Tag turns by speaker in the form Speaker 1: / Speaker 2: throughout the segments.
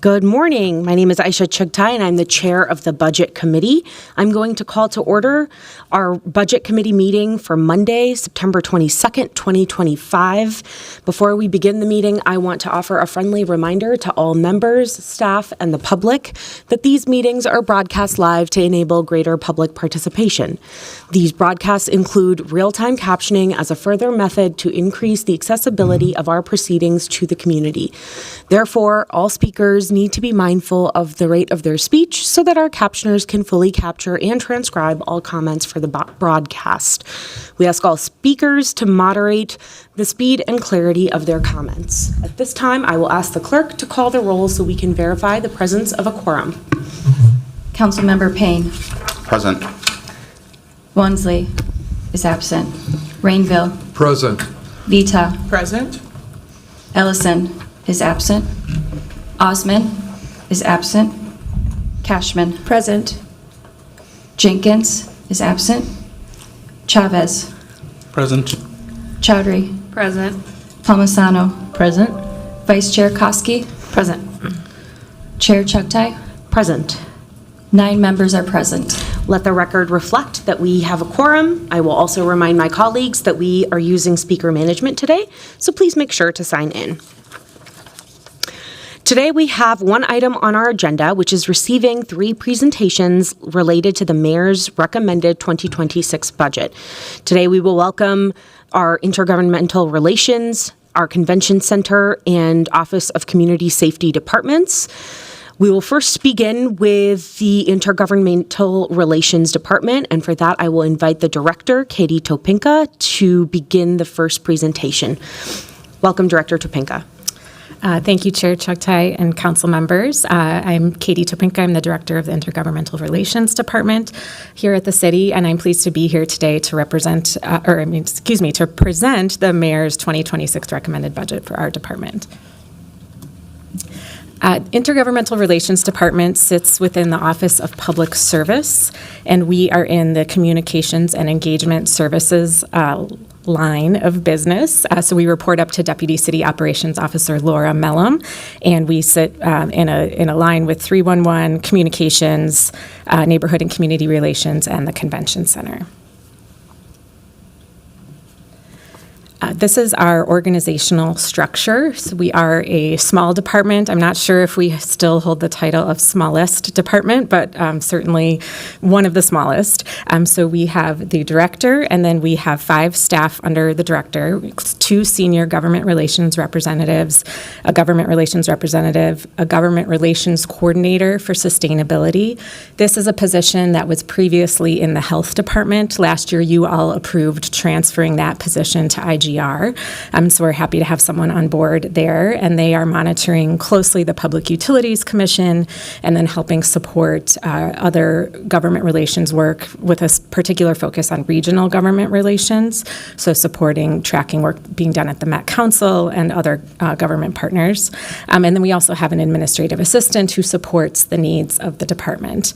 Speaker 1: Good morning. My name is Aisha Chugtai, and I'm the chair of the Budget Committee. I'm going to call to order our Budget Committee meeting for Monday, September 22nd, 2025. Before we begin the meeting, I want to offer a friendly reminder to all members, staff, and the public that these meetings are broadcast live to enable greater public participation. These broadcasts include real-time captioning as a further method to increase the accessibility of our proceedings to the community. Therefore, all speakers need to be mindful of the rate of their speech so that our captioners can fully capture and transcribe all comments for the broadcast. We ask all speakers to moderate the speed and clarity of their comments. At this time, I will ask the clerk to call the roll so we can verify the presence of a quorum.
Speaker 2: Councilmember Payne.
Speaker 3: Present.
Speaker 2: Wansley is absent. Rainville.
Speaker 4: Present.
Speaker 2: Vita.
Speaker 4: Present.
Speaker 2: Ellison is absent. Osman is absent. Cashman. Present. Jenkins is absent. Chavez.
Speaker 3: Present.
Speaker 2: Chowdhury.
Speaker 5: Present.
Speaker 2: Palmisano.
Speaker 5: Present.
Speaker 2: Vice Chair Koski.
Speaker 5: Present.
Speaker 2: Chair Chugtai.
Speaker 1: Present.
Speaker 2: 9 members are present.
Speaker 1: Let the record reflect that we have a quorum. I will also remind my colleagues that we are using speaker management today, so please make sure to sign in. Today we have one item on our agenda, which is receiving 3 presentations related to the Mayor's recommended 2026 budget. Today we will welcome our Intergovernmental Relations, our Convention Center, and Office of Community Safety departments. We will first begin with the Intergovernmental Relations Department, and for that I will invite the Director, Katie Topinka, to begin the first presentation. Welcome, Director Topinka.
Speaker 5: Thank you, Chair Chugtai and council members. I'm Katie Topinka. I'm the Director of the Intergovernmental Relations Department here at the city, and I'm pleased to be here today to to present the Mayor's 2026 recommended budget for our department. Intergovernmental Relations Department sits within the Office of Public Service, and we are in the Communications and Engagement Services line of business. So we report up to Deputy City Operations Officer Laura Mellum, and we sit in a line with 311, Communications, Neighborhood and Community Relations, and the Convention Center. This is our organizational structure. So we are a small department. I'm not sure if we still hold the title of smallest department, but certainly one of the smallest. So we have the director, and then we have 5 staff under the director, 2 senior government relations representatives, a government relations representative, a government relations coordinator for sustainability. This is a position that was previously in the health department. Last year, you all approved transferring that position to IGR. So we're happy to have someone on board there, and they are monitoring closely the Public Utilities Commission and then helping support other government relations work with a particular focus on regional government relations, so supporting tracking work being done at the Met Council and other government partners. And then we also have an administrative assistant who supports the needs of the department.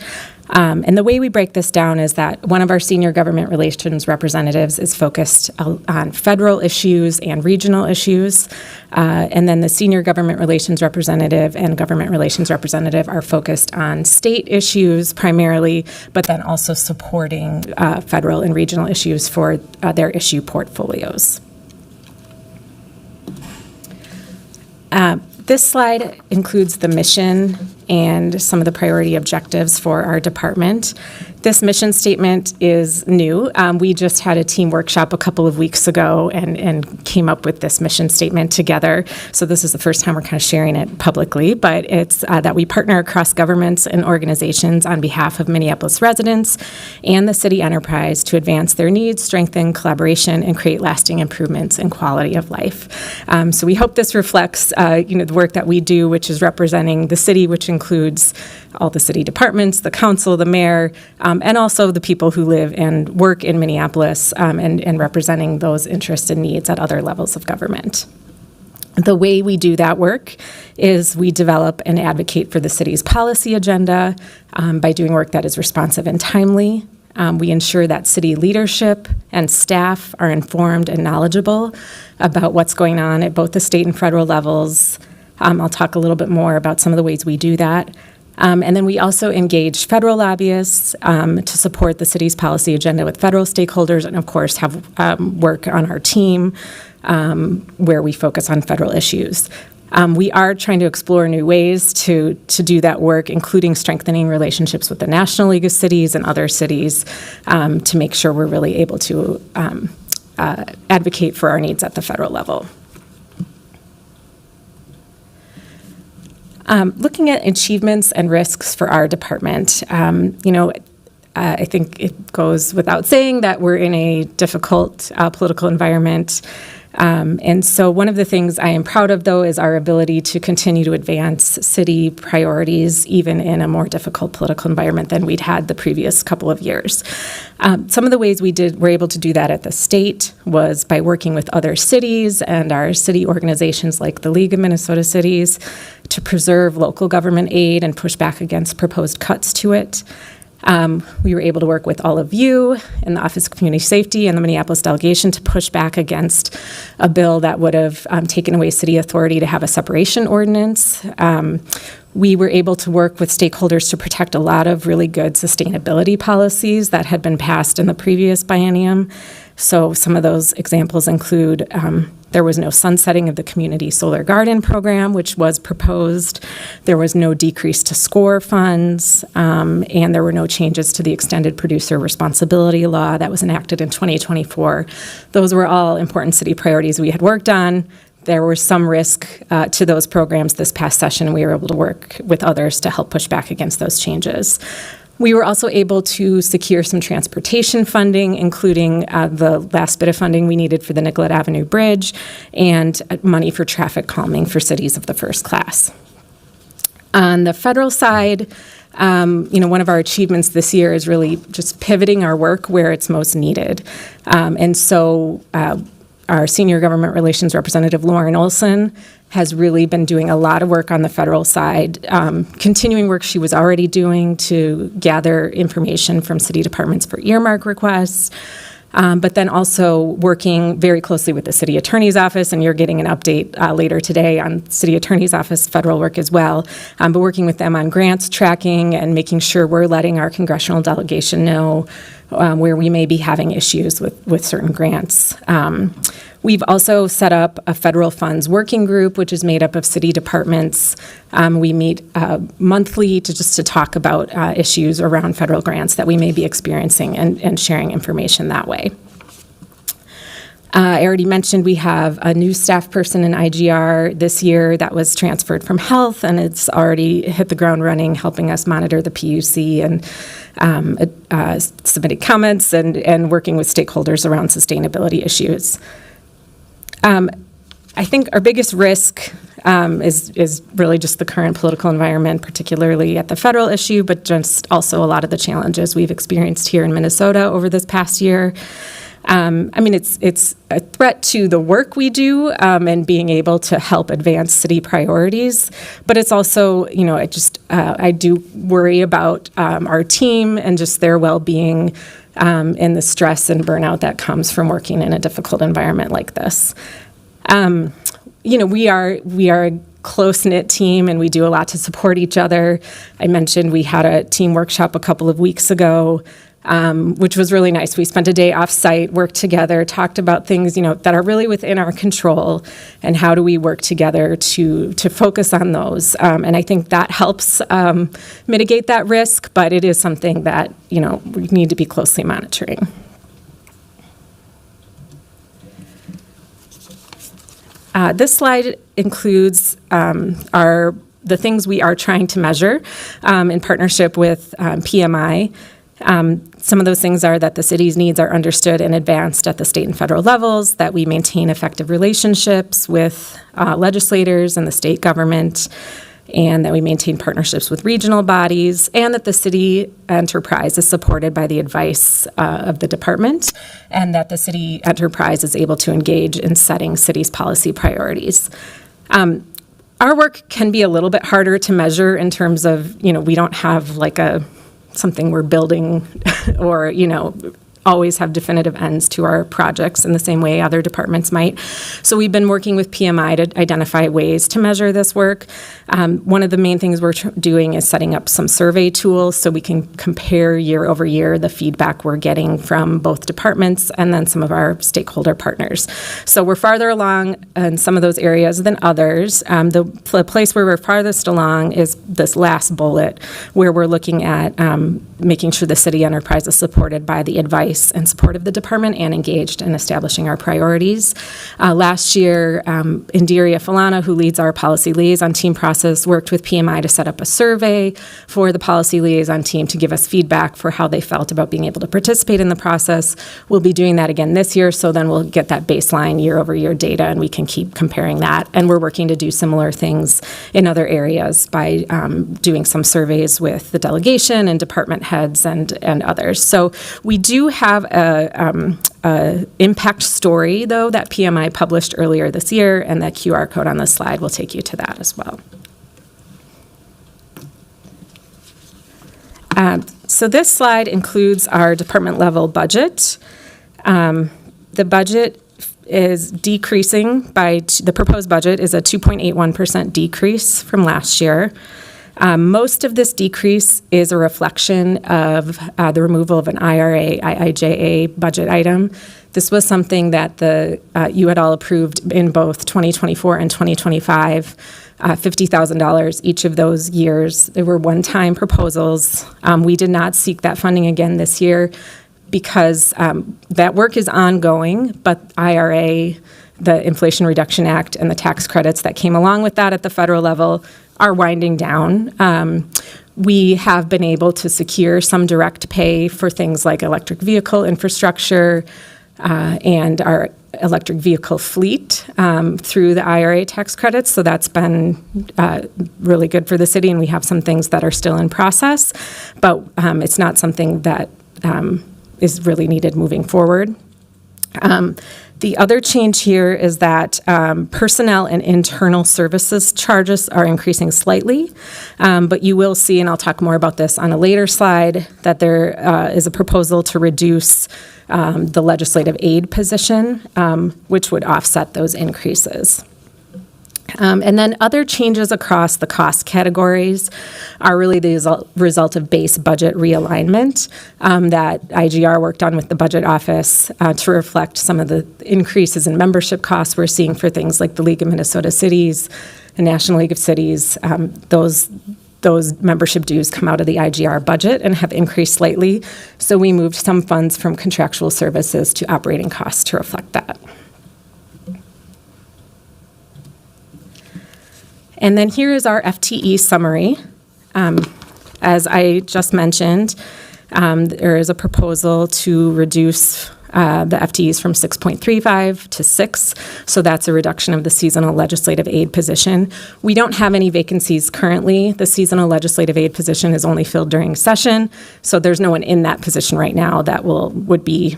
Speaker 5: And the way we break this down is that one of our senior government relations representatives is focused on federal issues and regional issues. And then the senior government relations representative and government relations representative are focused on state issues primarily, but then also supporting federal and regional issues for their issue portfolios. This slide includes the mission and some of the priority objectives for our department. This mission statement is new. We just had a team workshop a couple of weeks ago and came up with this mission statement together. So this is the first time we're kind of sharing it publicly, but it's that we partner across governments and organizations on behalf of Minneapolis residents and the city enterprise to advance their needs, strengthen collaboration, and create lasting improvements in quality of life. So we hope this reflects the work that we do, which is representing the city, which includes all the city departments, the council, the mayor, and also the people who live and work in Minneapolis, and representing those interests and needs at other levels of government. The way we do that work is we develop and advocate for the city's policy agenda by doing work that is responsive and timely. We ensure that city leadership and staff are informed and knowledgeable about what's going on at both the state and federal levels, I'll talk a little bit more about some of the ways we do that. And then we also engage federal lobbyists to support the city's policy agenda with federal stakeholders, and of course have work on our team where we focus on federal issues. We are trying to explore new ways to do that work, including strengthening relationships with the National League of Cities and other cities to make sure we're really able to advocate for our needs at the federal level. Looking at achievements and risks for our department, I think it goes without saying that we're in a difficult political environment. And so one of the things I am proud of, though, is our ability to continue to advance city priorities, even in a more difficult political environment than we'd had the previous couple of years. Some of the ways we were able to do that at the state was by working with other cities and our city organizations like the League of Minnesota Cities to preserve local government aid and push back against proposed cuts to it. We were able to work with all of you in the Office of Community Safety and the Minneapolis delegation to push back against a bill that would have taken away city authority to have a separation ordinance. We were able to work with stakeholders to protect a lot of really good sustainability policies that had been passed in the previous biennium. So some of those examples include there was no sunsetting of the community solar garden program, which was proposed. There was no decrease to SCORE funds, and there were no changes to the extended producer responsibility law that was enacted in 2024. Those were all important city priorities we had worked on. There was some risk to those programs this past session. We were able to work with others to help push back against those changes. We were also able to secure some transportation funding, including the last bit of funding we needed for the Nicollet Avenue Bridge and money for traffic calming for cities of the first class. On the federal side, one of our achievements this year is really just pivoting our work where it's most needed. And so our senior government relations representative, Lauren Olson, has really been doing a lot of work on the federal side, continuing work she was already doing to gather information from city departments for earmark requests, but then also working very closely with the city attorney's office, and you're getting an update later today on city attorney's office federal work as well, but working with them on grants tracking and making sure we're letting our congressional delegation know where we may be having issues with certain grants. We've also set up a federal funds working group, which is made up of city departments. We meet monthly to talk about issues around federal grants that we may be experiencing and sharing information that way. I already mentioned we have a new staff person in IGR this year that was transferred from health, and it's already hit the ground running, helping us monitor the PUC and submitting comments and working with stakeholders around sustainability issues. I think our biggest risk is really just the current political environment, particularly at the federal issue, but just also a lot of the challenges we've experienced here in Minnesota over this past year. It's a threat to the work we do and being able to help advance city priorities, but it's also, I do worry about our team and just their well-being and the stress and burnout that comes from working in a difficult environment like this. We are a close-knit team, and we do a lot to support each other. I mentioned we had a team workshop a couple of weeks ago, which was really nice. We spent a day off-site, worked together, talked about things, that are really within our control, and how do we work together to focus on those. And I think that helps mitigate that risk, but it is something that, we need to be closely monitoring. This slide includes the things we are trying to measure in partnership with PMI. Some of those things are that the city's needs are understood and advanced at the state and federal levels, that we maintain effective relationships with legislators and the state government, and that we maintain partnerships with regional bodies, and that the city enterprise is supported by the advice of the department, and that the city enterprise is able to engage in setting city's policy priorities. Our work can be a little bit harder to measure in terms of, we don't have like something we're building or, always have definitive ends to our projects in the same way other departments might. So we've been working with PMI to identify ways to measure this work. One of the main things we're doing is setting up some survey tools so we can compare year over year the feedback we're getting from both departments and then some of our stakeholder partners. So we're farther along in some of those areas than others. The place where we're farthest along is this last bullet, where we're looking at making sure the city enterprise is supported by the advice and support of the department and engaged in establishing our priorities. Last year, Indiria Falana, who leads our policy liaison team process, worked with PMI to set up a survey for the policy liaison team to give us feedback for how they felt about being able to participate in the process. We'll be doing that again this year, so then we'll get that baseline year-over-year data, and we can keep comparing that. And we're working to do similar things in other areas by doing some surveys with the delegation and department heads and others. So we do have a impact story, though, that PMI published earlier this year, and that QR code on this slide will take you to that as well. So this slide includes our department level budget. The budget is decreasing by, the proposed budget is a 2.81% decrease from last year. Most of this decrease is a reflection of the removal of an IRA, IIJA budget item. This was something that you had all approved in both 2024 and 2025, $50,000 each of those years. They were one-time proposals. We did not seek that funding again this year because that work is ongoing, but IRA, the Inflation Reduction Act, and the tax credits that came along with that at the federal level are winding down. We have been able to secure some direct pay for things like electric vehicle infrastructure and our electric vehicle fleet through the IRA tax credits. So that's been really good for the city, and we have some things that are still in process, but it's not something that is really needed moving forward. The other change here is that personnel and internal services charges are increasing slightly, but you will see, and I'll talk more about this on a later slide, that there is a proposal to reduce the legislative aid position, which would offset those increases. And then other changes across the cost categories are really the result of base budget realignment that IGR worked on with the budget office to reflect some of the increases in membership costs we're seeing for things like the League of Minnesota Cities and National League of Cities. Those membership dues come out of the IGR budget and have increased slightly. So we moved some funds from contractual services to operating costs to reflect that. And then here is our FTE summary. As I just mentioned, there is a proposal to reduce the FTEs from 6.35 to 6, so that's a reduction of the seasonal legislative aid position. We don't have any vacancies currently. The seasonal legislative aid position is only filled during session, so there's no one in that position right now that we'd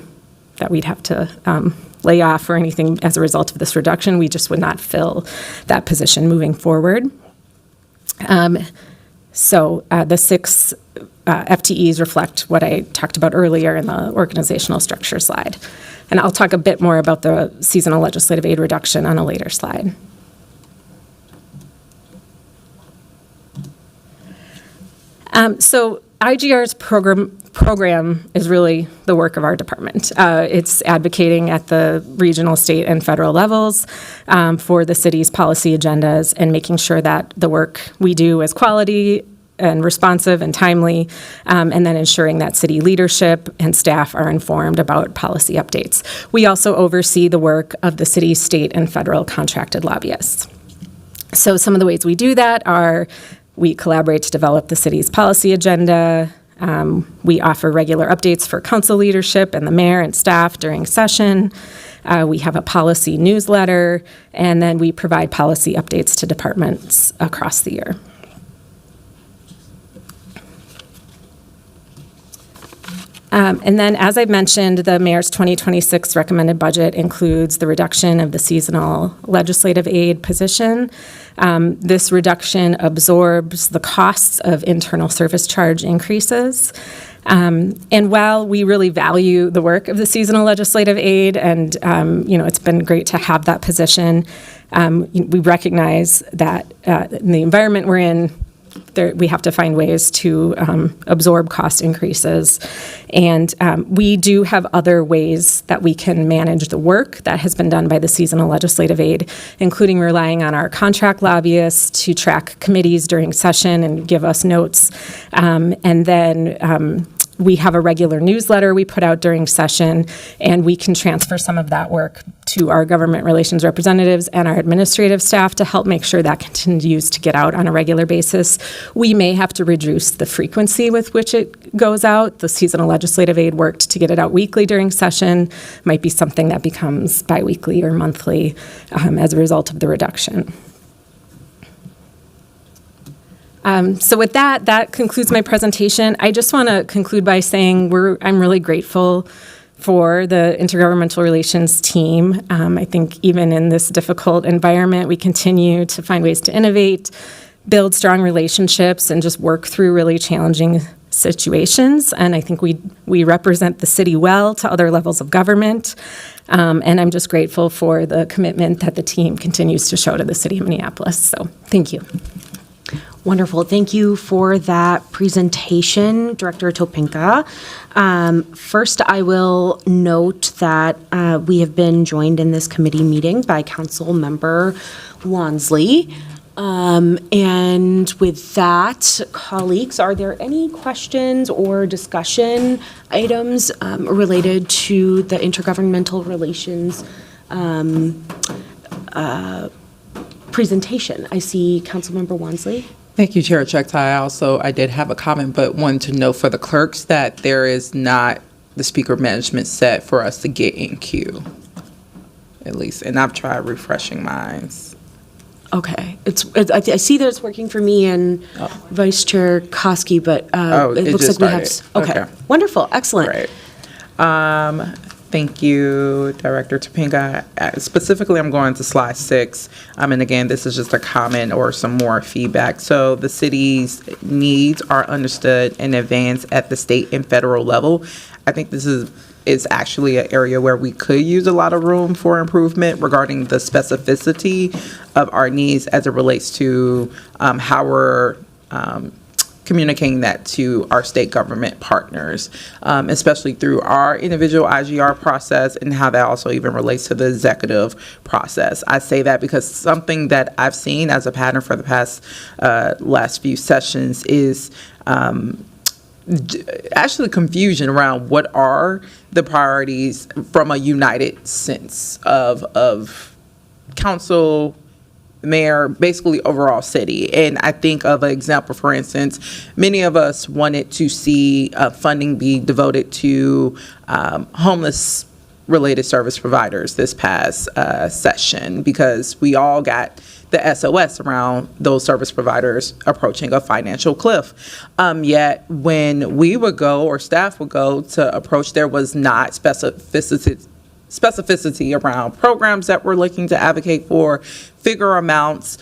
Speaker 5: have to lay off or anything as a result of this reduction. We just would not fill that position moving forward. So the 6 FTEs reflect what I talked about earlier in the organizational structure slide. And I'll talk a bit more about the seasonal legislative aid reduction on a later slide. So IGR's program is really the work of our department. It's advocating at the regional, state, and federal levels for the city's policy agendas and making sure that the work we do is quality and responsive and timely, and then ensuring that city leadership and staff are informed about policy updates. We also oversee the work of the city, state, and federal contracted lobbyists. So some of the ways we do that are we collaborate to develop the city's policy agenda. We offer regular updates for council leadership and the mayor and staff during session. We have a policy newsletter, and then we provide policy updates to departments across the year. And then, as I've mentioned, the mayor's 2026 recommended budget includes the reduction of the seasonal legislative aid position. This reduction absorbs the costs of internal service charge increases. And while we really value the work of the seasonal legislative aide, and it's been great to have that position, we recognize that in the environment we're in, we have to find ways to absorb cost increases. And we do have other ways that we can manage the work that has been done by the seasonal legislative aide, including relying on our contract lobbyists to track committees during session and give us notes. And then we have a regular newsletter we put out during session, and we can transfer some of that work to our government relations representatives and our administrative staff to help make sure that continues to get out on a regular basis. We may have to reduce the frequency with which it goes out. The seasonal legislative aide worked to get it out weekly during session. Might be something that becomes biweekly or monthly as a result of the reduction. So with that concludes my presentation. I just want to conclude by saying I'm really grateful for the Intergovernmental Relations team. I think even in this difficult environment, we continue to find ways to innovate, build strong relationships, and just work through really challenging situations. And I think we represent the city well to other levels of government. And I'm just grateful for the commitment that the team continues to show to the city of Minneapolis. So thank you.
Speaker 1: Wonderful. Thank you for that presentation, Director Topinka. First, I will note that we have been joined in this committee meeting by Council Member Wansley. And with that, colleagues, are there any questions or discussion items related to the intergovernmental relations presentation? I see Councilmember Wansley.
Speaker 3: Thank you, Chair Chuktai. I did have a comment, but wanted to note for the clerks that there is not the speaker management set for us to get in queue, at least. And I've tried refreshing mine.
Speaker 1: Okay. I see that it's working for me and Vice Chair Koski, but it looks like we have. Okay. Wonderful. Excellent.
Speaker 3: Great. Thank you, Director Topinka. Specifically, I'm going to slide 6. And again, this is just a comment or some more feedback. So the city's needs are understood in advance at the state and federal level. I think this is actually an area where we could use a lot of room for improvement regarding the specificity of our needs as it relates to how we're communicating that to our state government partners, especially through our individual IGR process and how that also even relates to the executive process. I say that because something that I've seen as a pattern for the past last few sessions is actually confusion around what are the priorities from a united sense of council, mayor, basically overall city. And I think of an example, for instance, many of us wanted to see funding be devoted to homeless related service providers this past session, because we all got the SOS around those service providers approaching a financial cliff. Yet when we would go, or staff would go to approach, there was not specificity around programs that we're looking to advocate for, figure amounts.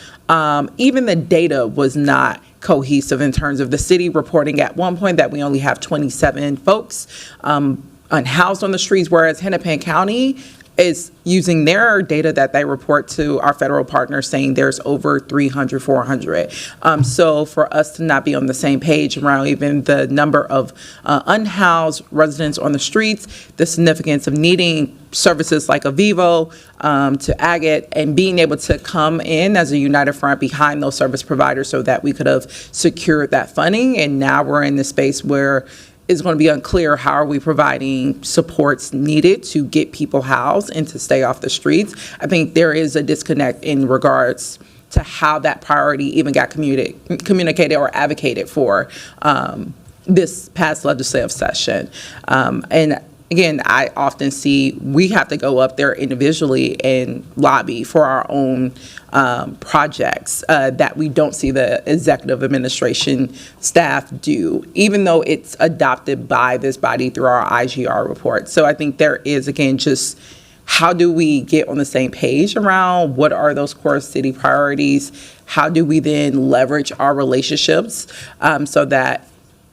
Speaker 3: Even the data was not cohesive in terms of the city reporting at one point that we only have 27 folks unhoused on the streets, whereas Hennepin County is using their data that they report to our federal partners saying there's over 300, 400. So for us to not be on the same page around even the number of unhoused residents on the streets, the significance of needing services like a Vivo to Agate, and being able to come in as a united front behind those service providers so that we could have secured that funding. And now we're in the space where it's going to be unclear how are we providing supports needed to get people housed and to stay off the streets. I think there is a disconnect in regards to how that priority even got communicated or advocated for this past legislative session. And again, I often see we have to go up there individually and lobby for our own projects that we don't see the executive administration staff do, even though it's adopted by this body through our IGR report. So I think there is, again, just how do we get on the same page around what are those core city priorities? How do we then leverage our relationships so that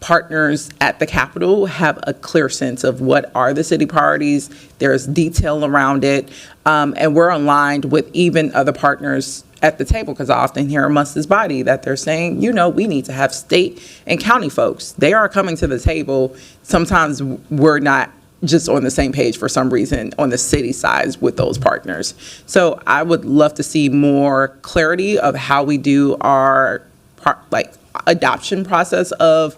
Speaker 3: partners at the Capitol have a clear sense of what are the city priorities. There's detail around it, and we're aligned with even other partners at the table, because I often hear amongst this body that they're saying, we need to have state and county folks. They are coming to the table. Sometimes we're not just on the same page for some reason on the city side with those partners. So I would love to see more clarity of how we do our adoption process of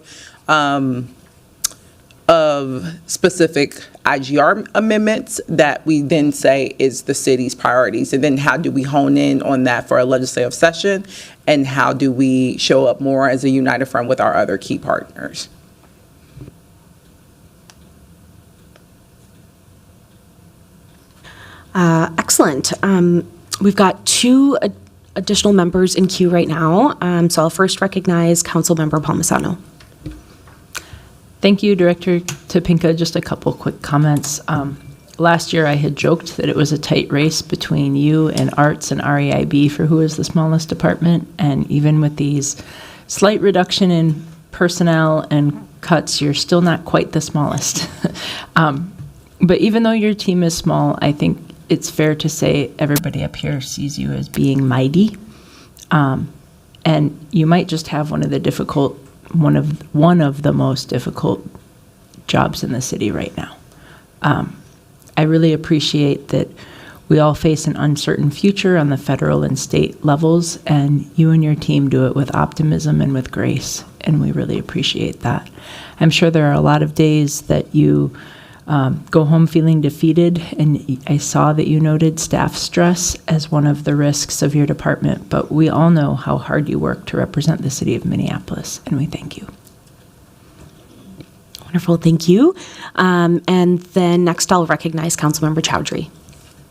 Speaker 3: specific IGR amendments that we then say is the city's priorities. And then how do we hone in on that for a legislative session? And how do we show up more as a united front with our other key partners?
Speaker 1: Excellent. We've got two additional members in queue right now. So I'll first recognize Councilmember Palmisano.
Speaker 4: Thank you, Director Topinka. Just a couple quick comments. Last year, I had joked that it was a tight race between you and Arts and REIB for who is the smallest department. And even with these slight reduction in personnel and cuts, you're still not quite the smallest. But even though your team is small, I think it's fair to say everybody up here sees you as being mighty. And you might just have one of the most difficult jobs in the city right now. I really appreciate that we all face an uncertain future on the federal and state levels, and you and your team do it with optimism and with grace, and we really appreciate that. I'm sure there are a lot of days that you go home feeling defeated, and I saw that you noted staff stress as one of the risks of your department, but we all know how hard you work to represent the city of Minneapolis, and we thank you.
Speaker 1: Wonderful, thank you. And then next I'll recognize Councilmember Chowdhury.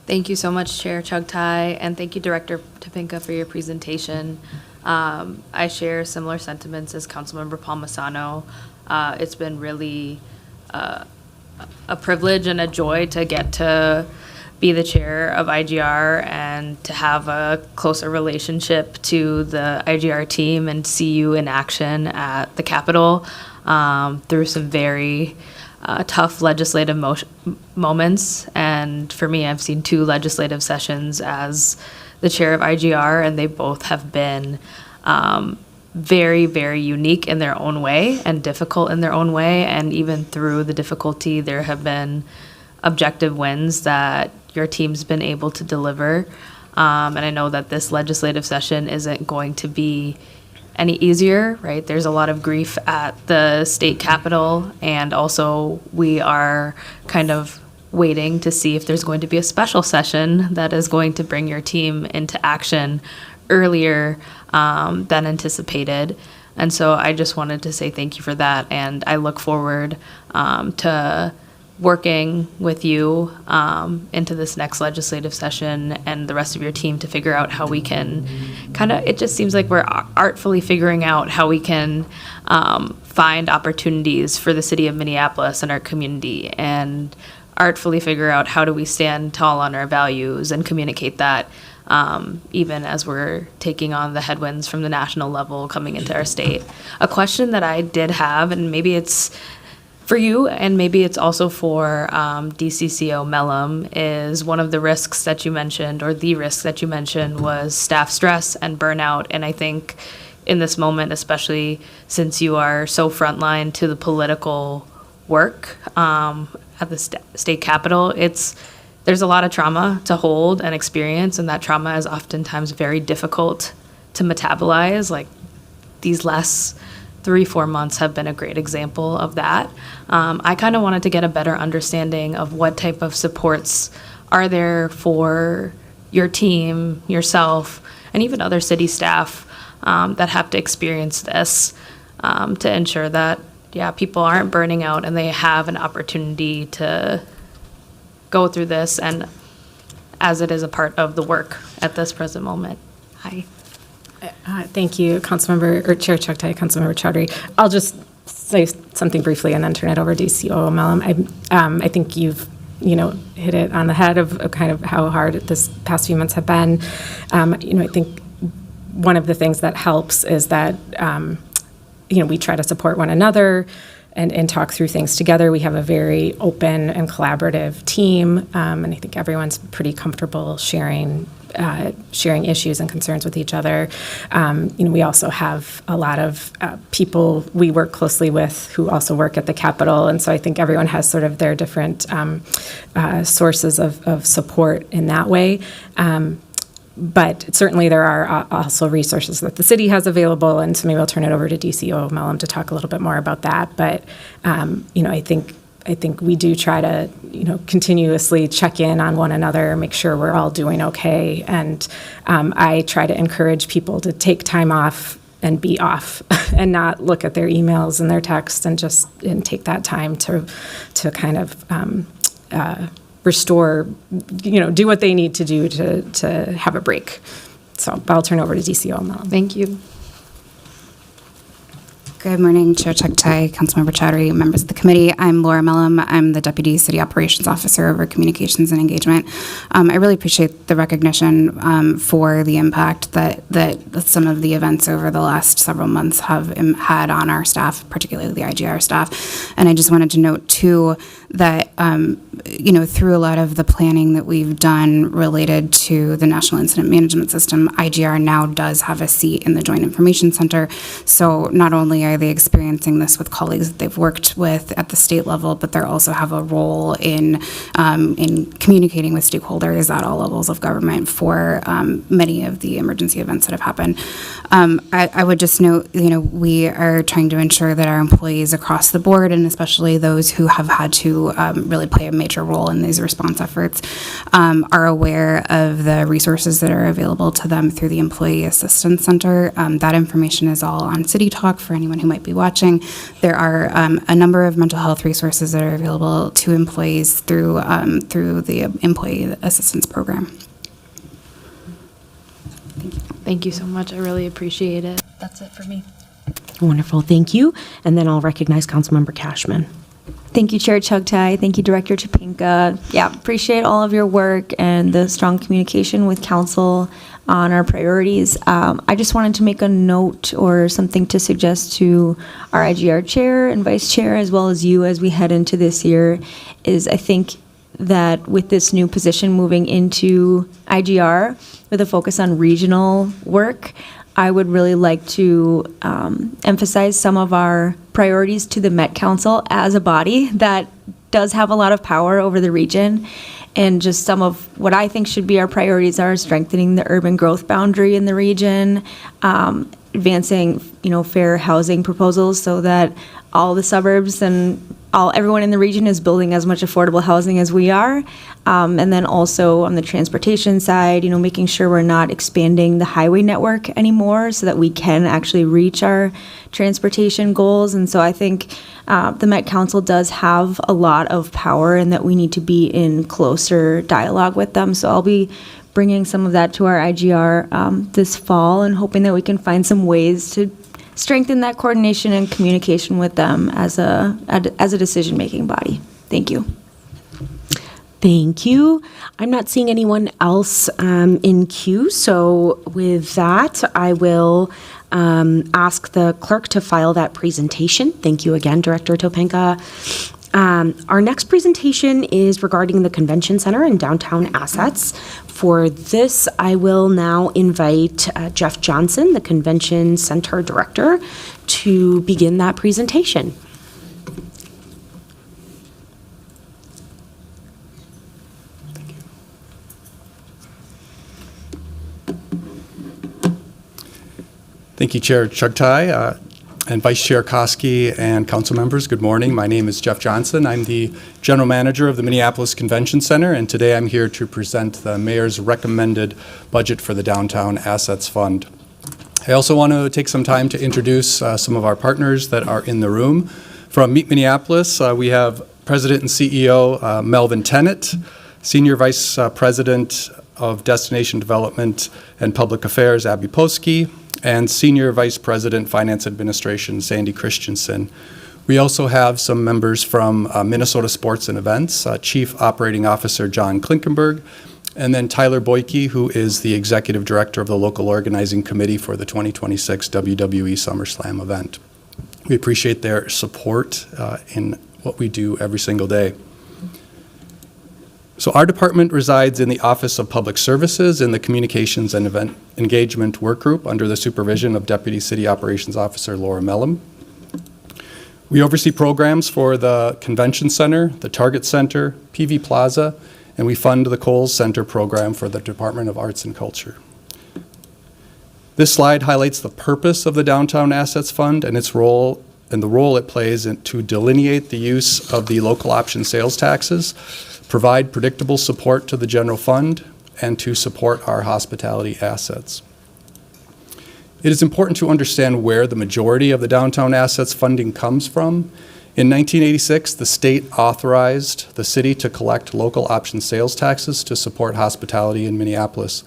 Speaker 6: Thank you so much, Chair Chugtai, and thank you, Director Topinka, for your presentation. I share similar sentiments as Councilmember Palmisano. It's been really a privilege and a joy to get to be the chair of IGR and to have a closer relationship to the IGR team and see you in action at the Capitol through some very tough legislative moments. And for me, I've seen 2 legislative sessions as the chair of IGR, and they both have been very, very unique in their own way and difficult in their own way. And even through the difficulty, there have been objective wins that your team's been able to deliver. And I know that this legislative session isn't going to be any easier, right? There's a lot of grief at the state capitol, and also we are kind of waiting to see if there's going to be a special session that is going to bring your team into action earlier than anticipated. And so I just wanted to say thank you for that, and I look forward to working with you into this next legislative session and the rest of your team to figure out how we can it just seems like we're artfully figuring out how we can find opportunities for the city of Minneapolis and our community, and artfully figure out how do we stand tall on our values and communicate that even as we're taking on the headwinds from the national level coming into our state. A question that I did have, and maybe it's for you, and maybe it's also for DCCO Mellum, is one of the risks that you mentioned, or the risks that you mentioned, was staff stress and burnout. And I think in this moment, especially since you are so frontline to the political work at the state capitol, there's a lot of trauma to hold and experience, and that trauma is oftentimes very difficult to metabolize. Like these last 3-4 months have been a great example of that. I kind of wanted to get a better understanding of what type of supports are there for your team, yourself, and even other city staff that have to experience this to ensure that, people aren't burning out and they have an opportunity to go through this, and as it is a part of the work at this present moment. Hi.
Speaker 5: Thank you, Chair Chugtai, Councilmember Chowdhury. I'll just say something briefly and then turn it over to DCO Mellum. I think you've hit it on the head of kind of how hard this past few months have been. I think one of the things that helps is that we try to support one another and talk through things together. We have a very open and collaborative team, and I think everyone's pretty comfortable sharing issues and concerns with each other. We also have a lot of people we work closely with who also work at the Capitol, and so I think everyone has sort of their different sources of support in that way. But certainly there are also resources that the city has available, and so maybe I'll turn it over to DCO Mellum to talk a little bit more about that. But I think we do try to continuously check in on one another, make sure we're all doing okay, and I try to encourage people to take time off and be off and not look at their emails and their texts and take that time to kind of restore, do what they need to do to have a break. So I'll turn over to DCO Mellum.
Speaker 6: Thank you.
Speaker 7: Good morning, Chair Chugtai, Councilmember Chowdhury, members of the committee. I'm Laura Mellum. I'm the Deputy City Operations Officer over Communications and Engagement. I really appreciate the recognition for the impact that some of the events over the last several months have had on our staff, particularly the IGR staff. And I just wanted to note, too, that, through a lot of the planning that we've done related to the National Incident Management System, IGR now does have a seat in the Joint Information Center. So not only are they experiencing this with colleagues that they've worked with at the state level, but they also have a role in communicating with stakeholders at all levels of government for many of the emergency events that have happened. I would just note, we are trying to ensure that our employees across the board, and especially those who have had to really play a major role in these response efforts, are aware of the resources that are available to them through the Employee Assistance Center. That information is all on City Talk for anyone who might be watching. There are a number of mental health resources that are available to employees through the Employee Assistance Program.
Speaker 6: Thank you so much. I really appreciate it. That's it for me.
Speaker 1: Wonderful, thank you. And then I'll recognize Councilmember Cashman.
Speaker 8: Thank you, Chair Chugtai. Thank you, Director Topinka. Yeah, appreciate all of your work and the strong communication with council on our priorities. I just wanted to make a note or something to suggest to our IGR chair and vice chair, as well as you as we head into this year, is I think that with this new position moving into IGR with a focus on regional work, I would really like to emphasize some of our priorities to the Met Council as a body that does have a lot of power over the region. And just some of what I think should be our priorities are strengthening the urban growth boundary in the region, advancing, fair housing proposals so that all the suburbs and everyone in the region is building as much affordable housing as we are. And then also on the transportation side, making sure we're not expanding the highway network anymore so that we can actually reach our transportation goals. And so I think the Met Council does have a lot of power and that we need to be in closer dialogue with them. So I'll be bringing some of that to our IGR this fall and hoping that we can find some ways to strengthen that coordination and communication with them as a decision-making body. Thank you.
Speaker 1: Thank you. I'm not seeing anyone else in queue, so with that, I will ask the clerk to file that presentation. Thank you again, Director Topinka. Our next presentation is regarding the Convention Center and downtown assets. For this, I will now invite Jeff Johnson, the Convention Center Director, to begin that presentation.
Speaker 9: Thank you, Chair Chugtai, and Vice Chair Koski and council members. Good morning. My name is Jeff Johnson. I'm the General Manager of the Minneapolis Convention Center, and today I'm here to present the Mayor's recommended budget for the Downtown Assets Fund. I also want to take some time to introduce some of our partners that are in the room. From Meet Minneapolis, we have President and CEO Melvin Tennant, Senior Vice President of Destination Development and Public Affairs Abby Poski, and Senior Vice President, Finance Administration, Sandy Christensen. We also have some members from Minnesota Sports and Events, Chief Operating Officer John Klinkenberg, and then Tyler Boyke, who is the Executive Director of the Local Organizing Committee for the 2026 WWE SummerSlam event. We appreciate their support in what we do every single day. So our department resides in the Office of Public Services in the Communications and Event Engagement Work Group under the supervision of Deputy City Operations Officer Laura Mellum. We oversee programs for the Convention Center, the Target Center, PV Plaza, and we fund the Kohl's Center program for the Department of Arts and Culture. This slide highlights the purpose of the Downtown Assets Fund and its role and the role it plays to delineate the use of the local option sales taxes, provide predictable support to the general fund, and to support our hospitality assets. It is important to understand where the majority of the Downtown Assets funding comes from. In 1986, the state authorized the city to collect local option sales taxes to support hospitality in Minneapolis.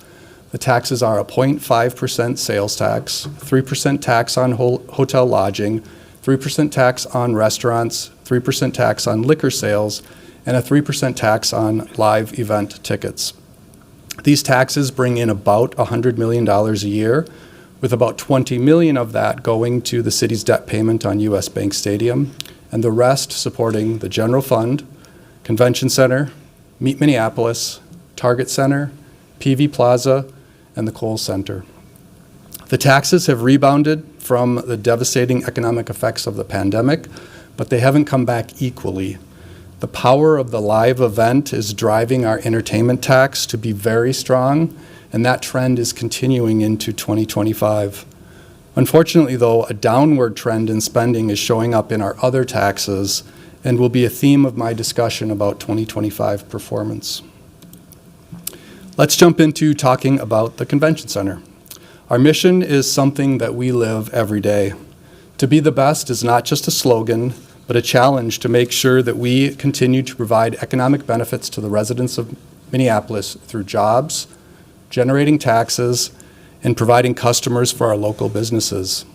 Speaker 9: The taxes are a 0.5% sales tax, 3% tax on hotel lodging, 3% tax on restaurants, 3% tax on liquor sales, and a 3% tax on live event tickets. These taxes bring in about $100 million a year, with about $20 million of that going to the city's debt payment on US Bank Stadium, and the rest supporting the general fund, Convention Center, Meet Minneapolis, Target Center, PV Plaza, and the Kohl's Center. The taxes have rebounded from the devastating economic effects of the pandemic, but they haven't come back equally. The power of the live event is driving our entertainment tax to be very strong, and that trend is continuing into 2025. Unfortunately, though, a downward trend in spending is showing up in our other taxes and will be a theme of my discussion about 2025 performance. Let's jump into talking about the Convention Center. Our mission is something that we live every day. To be the best is not just a slogan, but a challenge to make sure that we continue to provide economic benefits to the residents of Minneapolis through jobs, generating taxes, and providing customers for our local businesses.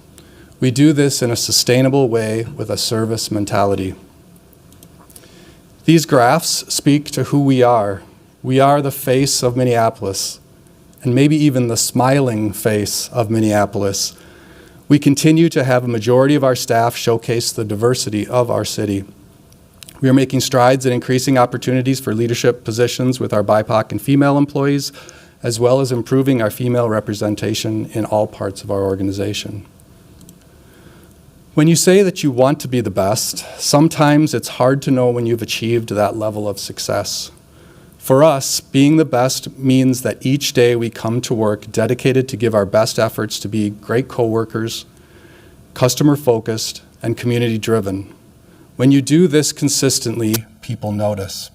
Speaker 9: We do this in a sustainable way with a service mentality. These graphs speak to who we are. We are the face of Minneapolis, and maybe even the smiling face of Minneapolis. We continue to have a majority of our staff showcase the diversity of our city. We are making strides in increasing opportunities for leadership positions with our BIPOC and female employees, as well as improving our female representation in all parts of our organization. When you say that you want to be the best, sometimes it's hard to know when you've achieved that level of success. For us, being the best means that each day we come to work dedicated to give our best efforts to be great coworkers, customer-focused, and community-driven. When you do this consistently, people notice.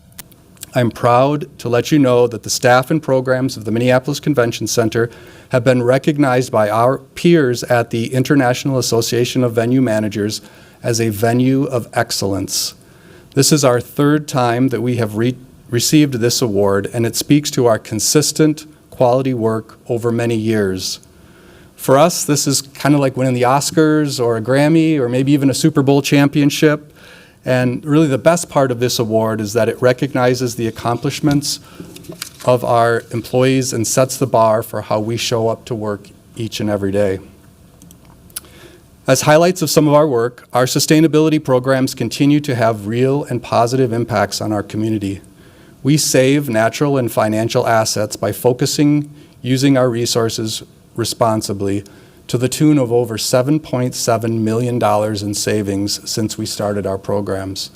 Speaker 9: I'm proud to let you know that the staff and programs of the Minneapolis Convention Center have been recognized by our peers at the International Association of Venue Managers as a venue of excellence. This is our third time that we have received this award, and it speaks to our consistent quality work over many years. For us, this is kind of like winning the Oscars or a Grammy or maybe even a Super Bowl championship. And really the best part of this award is that it recognizes the accomplishments of our employees and sets the bar for how we show up to work each and every day. As highlights of some of our work, our sustainability programs continue to have real and positive impacts on our community. We save natural and financial assets by focusing using our resources responsibly to the tune of over $7.7 million in savings since we started our programs.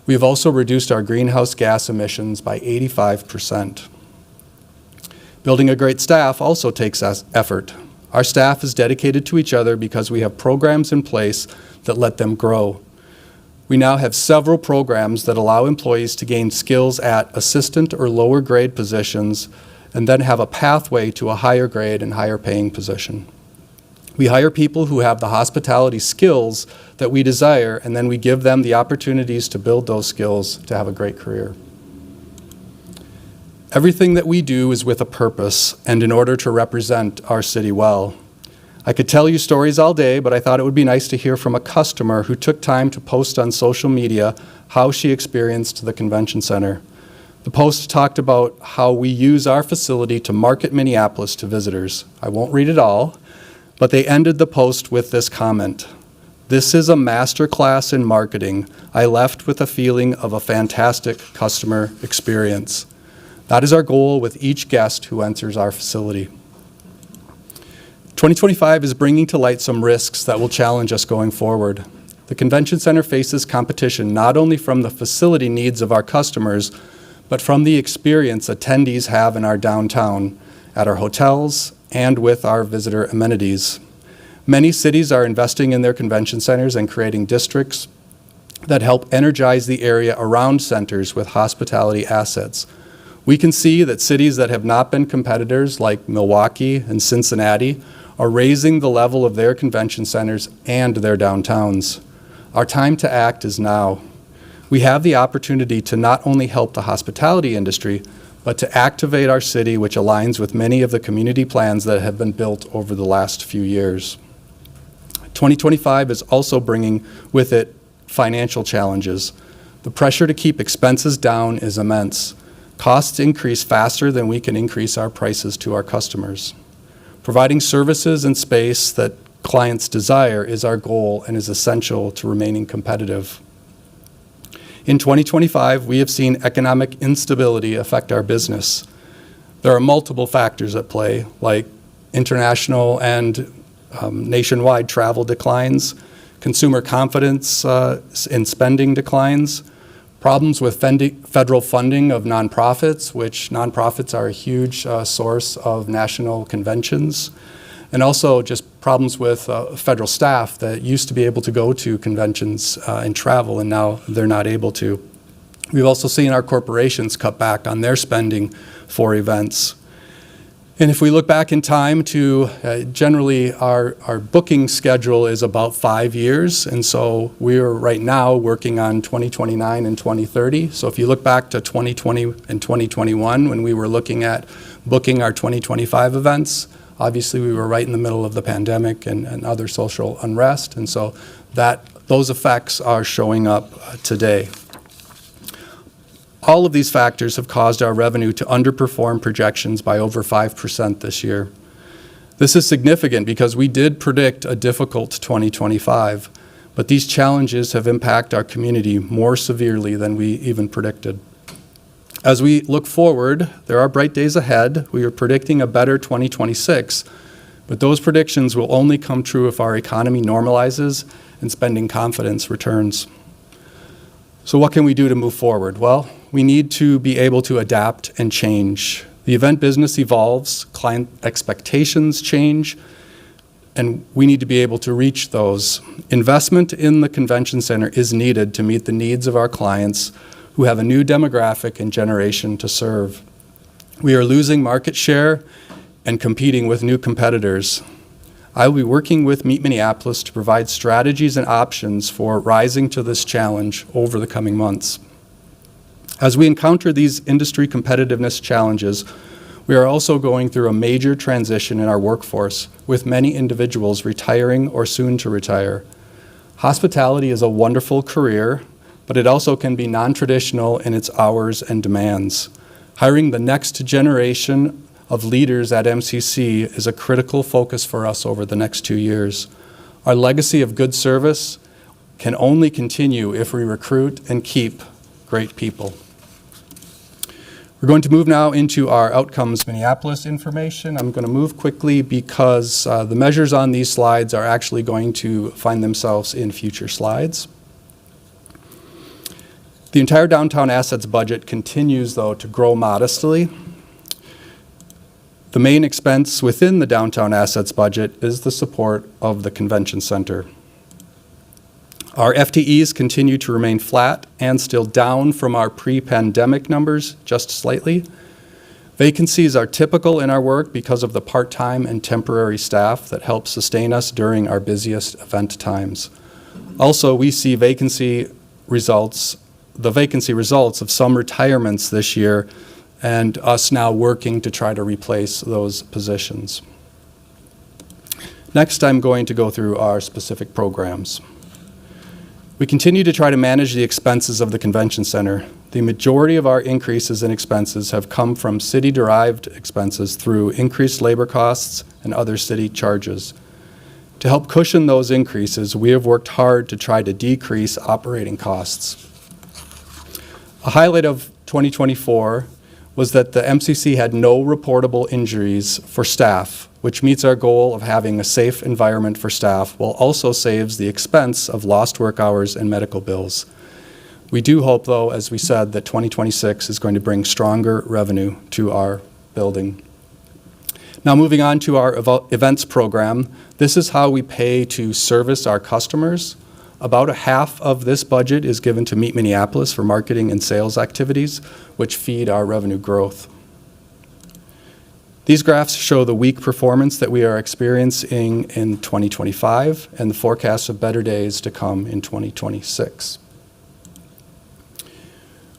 Speaker 9: We have also reduced our greenhouse gas emissions by 85%. Building a great staff also takes effort. Our staff is dedicated to each other because we have programs in place that let them grow. We now have several programs that allow employees to gain skills at assistant or lower grade positions and then have a pathway to a higher grade and higher paying position. We hire people who have the hospitality skills that we desire, and then we give them the opportunities to build those skills to have a great career. Everything that we do is with a purpose and in order to represent our city well. I could tell you stories all day, but I thought it would be nice to hear from a customer who took time to post on social media how she experienced the convention center. The post talked about how we use our facility to market Minneapolis to visitors. I won't read it all, but they ended the post with this comment: This is a masterclass in marketing. I left with a feeling of a fantastic customer experience. That is our goal with each guest who enters our facility. 2025 is bringing to light some risks that will challenge us going forward. The convention center faces competition not only from the facility needs of our customers, but from the experience attendees have in our downtown, at our hotels, and with our visitor amenities. Many cities are investing in their convention centers and creating districts that help energize the area around centers with hospitality assets. We can see that cities that have not been competitors, like Milwaukee and Cincinnati, are raising the level of their convention centers and their downtowns. Our time to act is now. We have the opportunity to not only help the hospitality industry, but to activate our city, which aligns with many of the community plans that have been built over the last few years. 2025 is also bringing with it financial challenges. The pressure to keep expenses down is immense. Costs increase faster than we can increase our prices to our customers. Providing services and space that clients desire is our goal and is essential to remaining competitive. In 2025, we have seen economic instability affect our business. There are multiple factors at play, like international and nationwide travel declines, consumer confidence in spending declines, problems with federal funding of nonprofits, which nonprofits are a huge source of national conventions, and also just problems with federal staff that used to be able to go to conventions and travel, and now they're not able to. We've also seen our corporations cut back on their spending for events. And if we look back in time to generally our booking schedule is about 5 years, and so we're right now working on 2029 and 2030. So if you look back to 2020 and 2021 when we were looking at booking our 2025 events, obviously we were right in the middle of the pandemic and other social unrest, and so those effects are showing up today. All of these factors have caused our revenue to underperform projections by over 5% this year. This is significant because we did predict a difficult 2025, but these challenges have impacted our community more severely than we even predicted. As we look forward, there are bright days ahead. We are predicting a better 2026, but those predictions will only come true if our economy normalizes and spending confidence returns. So what can we do to move forward? Well, we need to be able to adapt and change. The event business evolves, client expectations change, and we need to be able to reach those. Investment in the convention center is needed to meet the needs of our clients who have a new demographic and generation to serve. We are losing market share and competing with new competitors. I will be working with Meet Minneapolis to provide strategies and options for rising to this challenge over the coming months. As we encounter these industry competitiveness challenges, we are also going through a major transition in our workforce, with many individuals retiring or soon to retire. Hospitality is a wonderful career, but it also can be non-traditional in its hours and demands. Hiring the next generation of leaders at MCC is a critical focus for us over the next 2 years. Our legacy of good service can only continue if we recruit and keep great people. We're going to move now into our Outcomes Minneapolis information. I'm going to move quickly because the measures on these slides are actually going to find themselves in future slides. The entire downtown assets budget continues, though, to grow modestly. The main expense within the downtown assets budget is the support of the convention center. Our FTEs continue to remain flat and still down from our pre-pandemic numbers, just slightly. Vacancies are typical in our work because of the part-time and temporary staff that help sustain us during our busiest event times. Also, we see the vacancy results of some retirements this year and us now working to try to replace those positions. Next, I'm going to go through our specific programs. We continue to try to manage the expenses of the convention center. The majority of our increases in expenses have come from city-derived expenses through increased labor costs and other city charges. To help cushion those increases, we have worked hard to try to decrease operating costs. A highlight of 2024 was that the MCC had no reportable injuries for staff, which meets our goal of having a safe environment for staff while also saves the expense of lost work hours and medical bills. We do hope, though, as we said, that 2026 is going to bring stronger revenue to our building. Now moving on to our events program, this is how we pay to service our customers. About a half of this budget is given to Meet Minneapolis for marketing and sales activities, which feed our revenue growth. These graphs show the weak performance that we are experiencing in 2025 and the forecast of better days to come in 2026.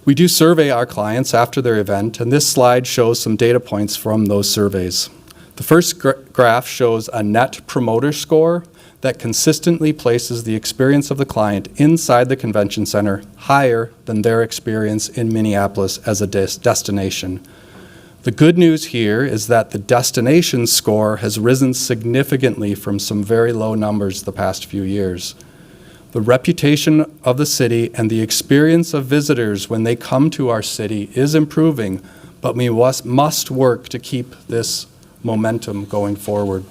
Speaker 9: We do survey our clients after their event, and this slide shows some data points from those surveys. The first graph shows a net promoter score that consistently places the experience of the client inside the convention center higher than their experience in Minneapolis as a destination. The good news here is that the destination score has risen significantly from some very low numbers the past few years. The reputation of the city and the experience of visitors when they come to our city is improving, but we must work to keep this momentum going forward.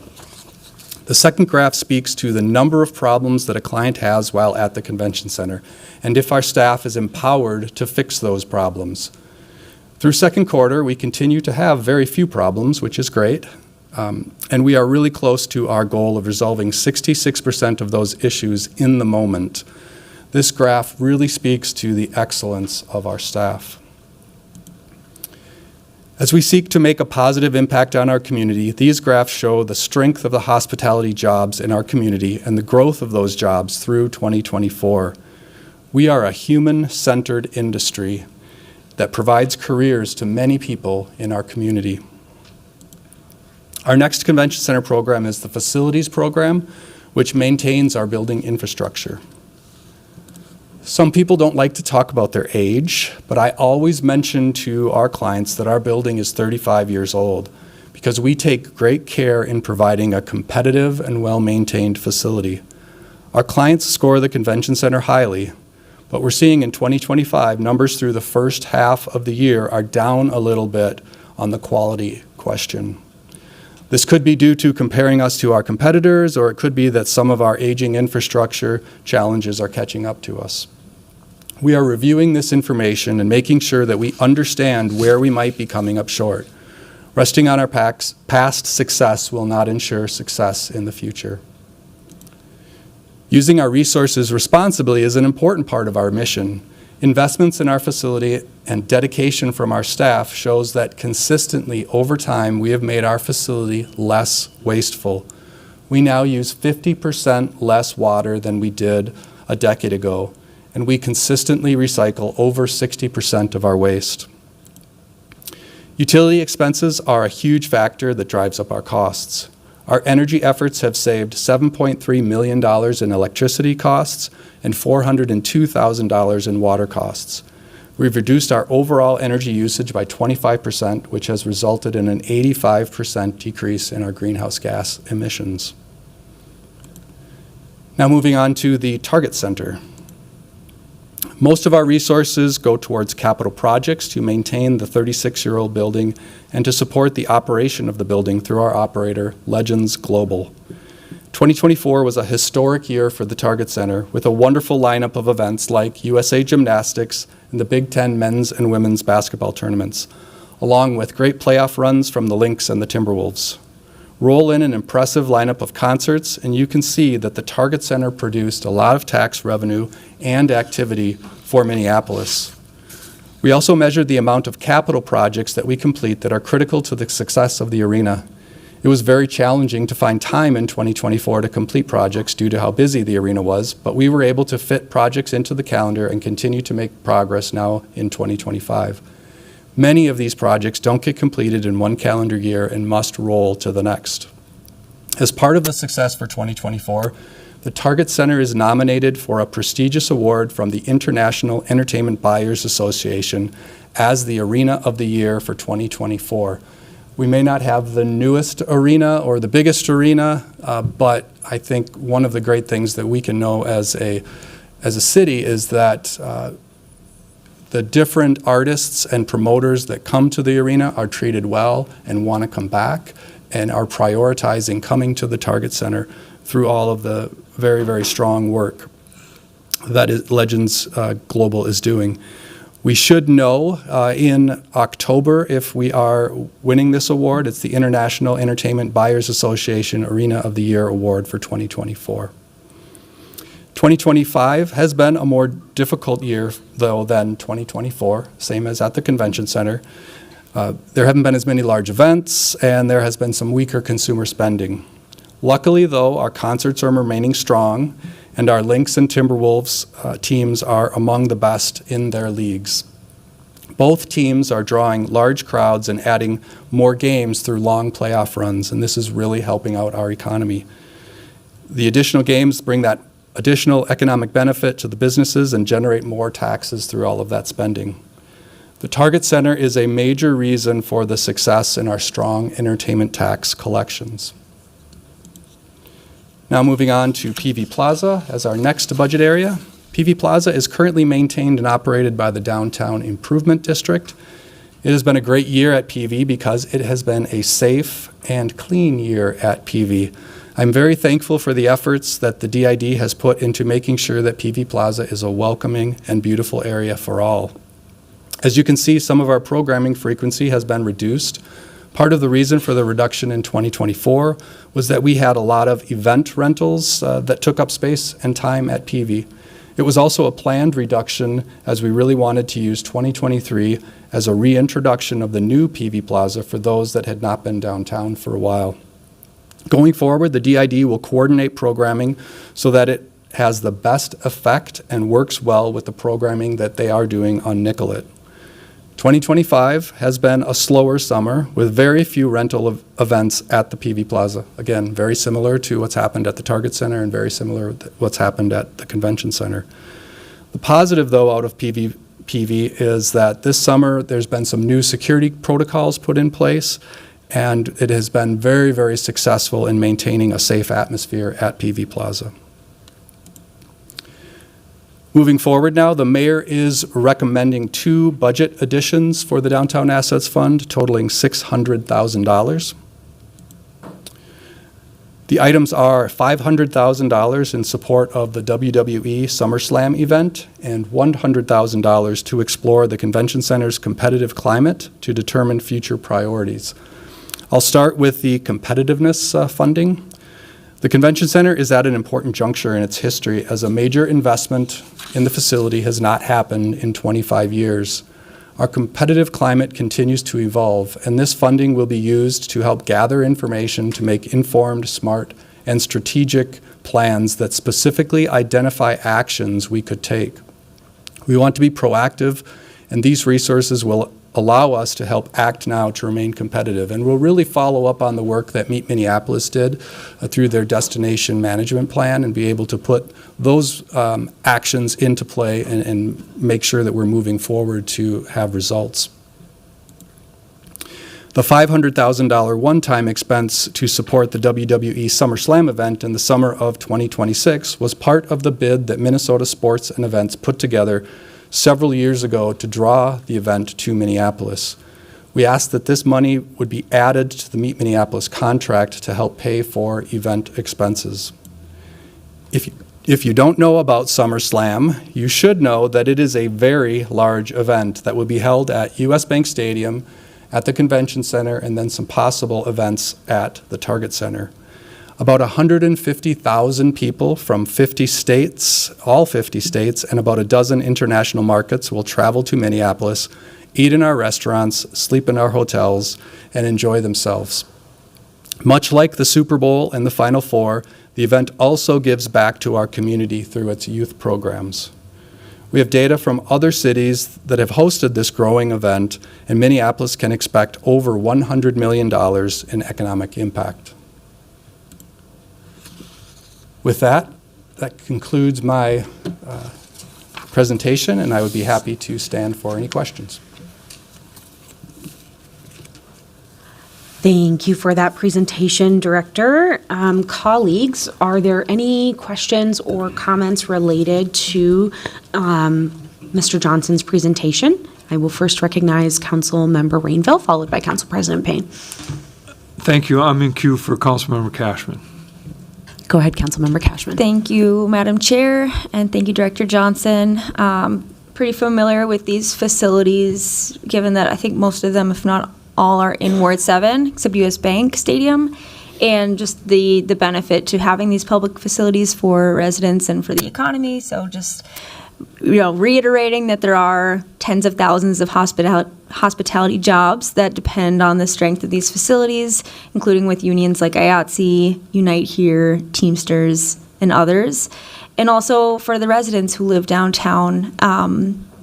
Speaker 9: The second graph speaks to the number of problems that a client has while at the convention center, and if our staff is empowered to fix those problems. Through second quarter, we continue to have very few problems, which is great, and we are really close to our goal of resolving 66% of those issues in the moment. This graph really speaks to the excellence of our staff. As we seek to make a positive impact on our community, these graphs show the strength of the hospitality jobs in our community and the growth of those jobs through 2024. We are a human-centered industry that provides careers to many people in our community. Our next convention center program is the facilities program, which maintains our building infrastructure. Some people don't like to talk about their age, but I always mention to our clients that our building is 35 years old because we take great care in providing a competitive and well-maintained facility. Our clients score the convention center highly, but we're seeing in 2025 numbers through the first half of the year are down a little bit on the quality question. This could be due to comparing us to our competitors, or it could be that some of our aging infrastructure challenges are catching up to us. We are reviewing this information and making sure that we understand where we might be coming up short. Resting on our past success will not ensure success in the future. Using our resources responsibly is an important part of our mission. Investments in our facility and dedication from our staff shows that consistently over time we have made our facility less wasteful. We now use 50% less water than we did a decade ago, and we consistently recycle over 60% of our waste. Utility expenses are a huge factor that drives up our costs. Our energy efforts have saved $7.3 million in electricity costs and $402,000 in water costs. We've reduced our overall energy usage by 25%, which has resulted in an 85% decrease in our greenhouse gas emissions. Now moving on to the Target Center. Most of our resources go towards capital projects to maintain the 36-year-old building and to support the operation of the building through our operator, Legends Global. 2024 was a historic year for the Target Center with a wonderful lineup of events like USA Gymnastics and the Big Ten men's and women's basketball tournaments, along with great playoff runs from the Lynx and the Timberwolves. Roll in an impressive lineup of concerts, and you can see that the Target Center produced a lot of tax revenue and activity for Minneapolis. We also measured the amount of capital projects that we complete that are critical to the success of the arena. It was very challenging to find time in 2024 to complete projects due to how busy the arena was, but we were able to fit projects into the calendar and continue to make progress now in 2025. Many of these projects don't get completed in one calendar year and must roll to the next. As part of the success for 2024, the Target Center is nominated for a prestigious award from the International Entertainment Buyers Association as the Arena of the Year for 2024. We may not have the newest arena or the biggest arena, but I think one of the great things that we can know as a city is that the different artists and promoters that come to the arena are treated well and want to come back and are prioritizing coming to the Target Center through all of the very, very strong work that Legends Global is doing. We should know in October if we are winning this award. It's the International Entertainment Buyers Association Arena of the Year Award for 2024. 2025 has been a more difficult year, though, than 2024, same as at the Convention Center. There haven't been as many large events, and there has been some weaker consumer spending. Luckily, though, our concerts are remaining strong, and our Lynx and Timberwolves teams are among the best in their leagues. Both teams are drawing large crowds and adding more games through long playoff runs, and this is really helping out our economy. The additional games bring that additional economic benefit to the businesses and generate more taxes through all of that spending. The Target Center is a major reason for the success in our strong entertainment tax collections. Now moving on to PV Plaza as our next budget area. PV Plaza is currently maintained and operated by the Downtown Improvement District. It has been a great year at PV because it has been a safe and clean year at PV. I'm very thankful for the efforts that the DID has put into making sure that PV Plaza is a welcoming and beautiful area for all. As you can see, some of our programming frequency has been reduced. Part of the reason for the reduction in 2024 was that we had a lot of event rentals that took up space and time at PV. It was also a planned reduction as we really wanted to use 2023 as a reintroduction of the new PV Plaza for those that had not been downtown for a while. Going forward, the DID will coordinate programming so that it has the best effect and works well with the programming that they are doing on Nicollet. 2025 has been a slower summer with very few rental events at the PV Plaza. Again, very similar to what's happened at the Target Center and very similar to what's happened at the Convention Center. The positive, though, out of PV is that this summer there's been some new security protocols put in place, and it has been very, very successful in maintaining a safe atmosphere at PV Plaza. Moving forward now, the mayor is recommending 2 budget additions for the Downtown Assets Fund totaling $600,000. The items are $500,000 in support of the WWE SummerSlam event and $100,000 to explore the Convention Center's competitive climate to determine future priorities. I'll start with the competitiveness funding. The Convention Center is at an important juncture in its history as a major investment in the facility has not happened in 25 years. Our competitive climate continues to evolve, and this funding will be used to help gather information to make informed, smart, and strategic plans that specifically identify actions we could take. We want to be proactive, and these resources will allow us to help act now to remain competitive. And we'll really follow up on the work that Meet Minneapolis did through their destination management plan and be able to put those actions into play and make sure that we're moving forward to have results. The $500,000 one-time expense to support the WWE SummerSlam event in the summer of 2026 was part of the bid that Minnesota Sports and Events put together several years ago to draw the event to Minneapolis. We asked that this money would be added to the Meet Minneapolis contract to help pay for event expenses. If you don't know about SummerSlam, you should know that it is a very large event that will be held at US Bank Stadium, at the Convention Center, and then some possible events at the Target Center. About 150,000 people from 50 states, all 50 states, and about a dozen international markets will travel to Minneapolis, eat in our restaurants, sleep in our hotels, and enjoy themselves. Much like the Super Bowl and the Final Four, the event also gives back to our community through its youth programs. We have data from other cities that have hosted this growing event, and Minneapolis can expect over $100 million in economic impact. With that concludes my presentation, and I would be happy to stand for any questions.
Speaker 1: Thank you for that presentation, Director. Colleagues, are there any questions or comments related to Mr. Johnson's presentation? I will first recognize Council Member Rainville, followed by Council President Payne.
Speaker 10: Thank you. I'm in queue for Councilmember Cashman.
Speaker 1: Go ahead, Councilmember Cashman.
Speaker 8: Thank you, Madam Chair, and thank you, Director Johnson. Pretty familiar with these facilities, given that I think most of them, if not all, are in Ward 7, except US Bank Stadium, and just the benefit to having these public facilities for residents and for the economy. So just, reiterating that there are tens of thousands of hospitality jobs that depend on the strength of these facilities, including with unions like IATSE, Unite Here, Teamsters, and others. And also for the residents who live downtown,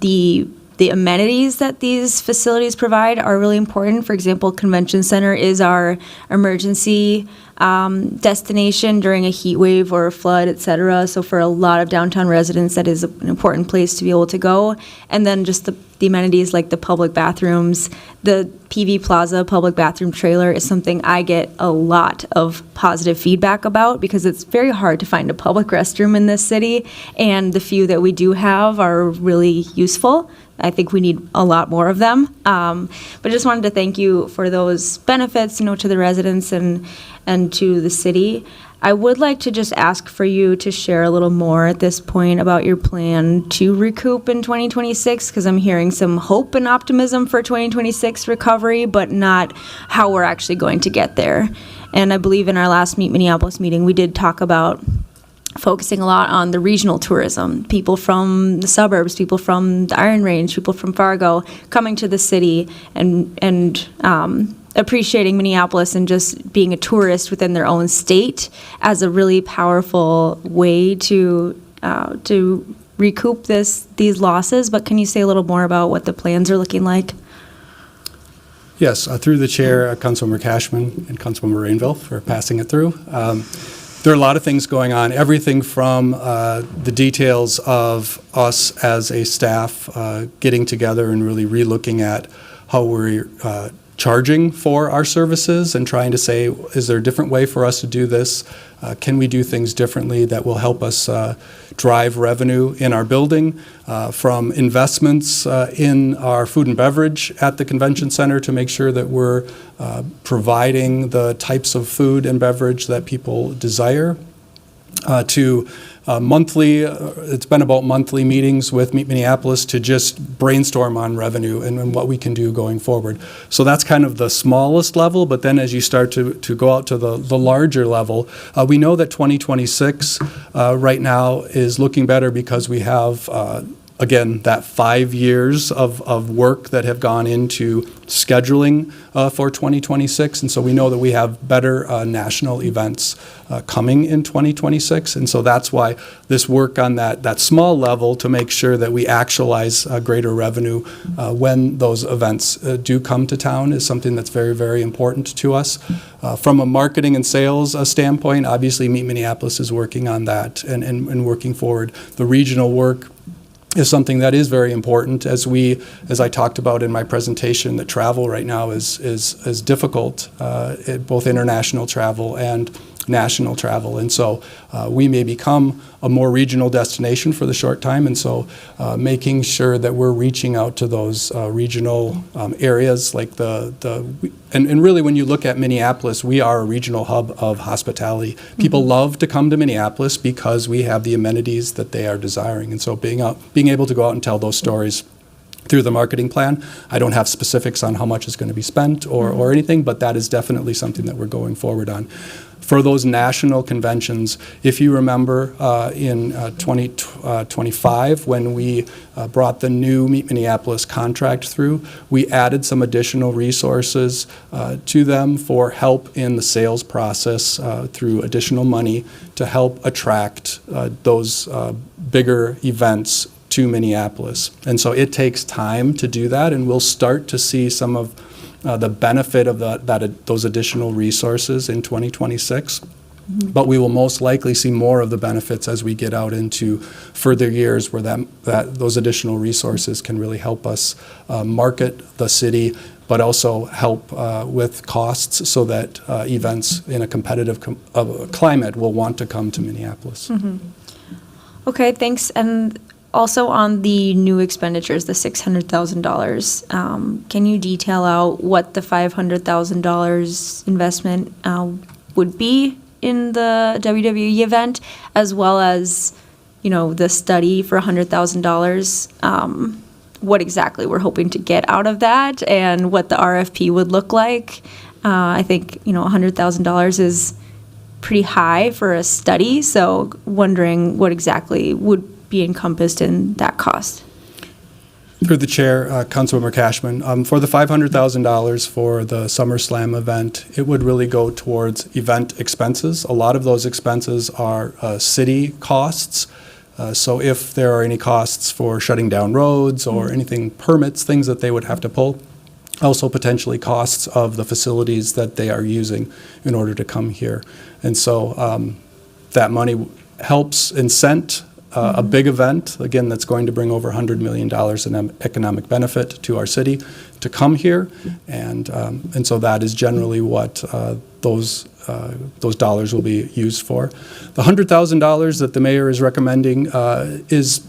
Speaker 8: the amenities that these facilities provide are really important. For example, Convention Center is our emergency destination during a heat wave or a flood, et cetera. So for a lot of downtown residents, that is an important place to be able to go. And then just the amenities like the public bathrooms, the PV Plaza public bathroom trailer is something I get a lot of positive feedback about because it's very hard to find a public restroom in this city, and the few that we do have are really useful. I think we need a lot more of them. But I just wanted to thank you for those benefits, to the residents and to the city. I would like to just ask for you to share a little more at this point about your plan to recoup in 2026, because I'm hearing some hope and optimism for 2026 recovery, but not how we're actually going to get there. And I believe in our last Meet Minneapolis meeting, we did talk about focusing a lot on the regional tourism, people from the suburbs, people from the Iron Range, people from Fargo coming to the city and appreciating Minneapolis and just being a tourist within their own state as a really powerful way to recoup these losses. But can you say a little more about what the plans are looking like?
Speaker 9: Yes, through the chair, Councilmember Cashman and Councilmember Rainville for passing it through. There are a lot of things going on, everything from the details of us as a staff getting together and really relooking at how we're charging for our services and trying to say, is there a different way for us to do this? Can we do things differently that will help us drive revenue in our building? From investments in our food and beverage at the convention center to make sure that we're providing the types of food and beverage that people desire, to monthly, it's been about monthly meetings with Meet Minneapolis to just brainstorm on revenue and what we can do going forward. So that's kind of the smallest level, but then as you start to go out to the larger level, we know that 2026 right now is looking better because we have again, that 5 years of work that have gone into scheduling for 2026. And so we know that we have better national events coming in 2026. And so that's why this work on that small level to make sure that we actualize greater revenue when those events do come to town is something that's very, very important to us. From a marketing and sales standpoint, obviously Meet Minneapolis is working on that and working forward. The regional work is something that is very important as I talked about in my presentation, that travel right now is difficult, both international travel and national travel. And so we may become a more regional destination for the short time. And so making sure that we're reaching out to those regional areas like and really when you look at Minneapolis, we are a regional hub of hospitality. People love to come to Minneapolis because we have the amenities that they are desiring. And so being able to go out and tell those stories through the marketing plan. I don't have specifics on how much is going to be spent or anything, but that is definitely something that we're going forward on. For those national conventions, if you remember in 2025, when we brought the new Meet Minneapolis contract through, we added some additional resources to them for help in the sales process through additional money to help attract those bigger events to Minneapolis. And so it takes time to do that, and we'll start to see some of the benefit of those additional resources in 2026. But we will most likely see more of the benefits as we get out into further years where those additional resources can really help us market the city, but also help with costs so that events in a competitive climate will want to come to Minneapolis.
Speaker 8: Okay, thanks. And also on the new expenditures, the $600,000, can you detail out what the $500,000 investment would be in the WWE event, as well as, the study for $100,000? What exactly we're hoping to get out of that and what the RFP would look like? I think, $100,000 is pretty high for a study, so wondering what exactly would be encompassed in that cost.
Speaker 9: Through the chair, Councilmember Cashman, for the $500,000 for the SummerSlam event, it would really go towards event expenses. A lot of those expenses are city costs. So if there are any costs for shutting down roads or anything, permits, things that they would have to pull, also potentially costs of the facilities that they are using in order to come here. And so that money helps incent a big event, again, that's going to bring over $100 million in economic benefit to our city to come here. And so that is generally what those dollars will be used for. The $100,000 that the mayor is recommending is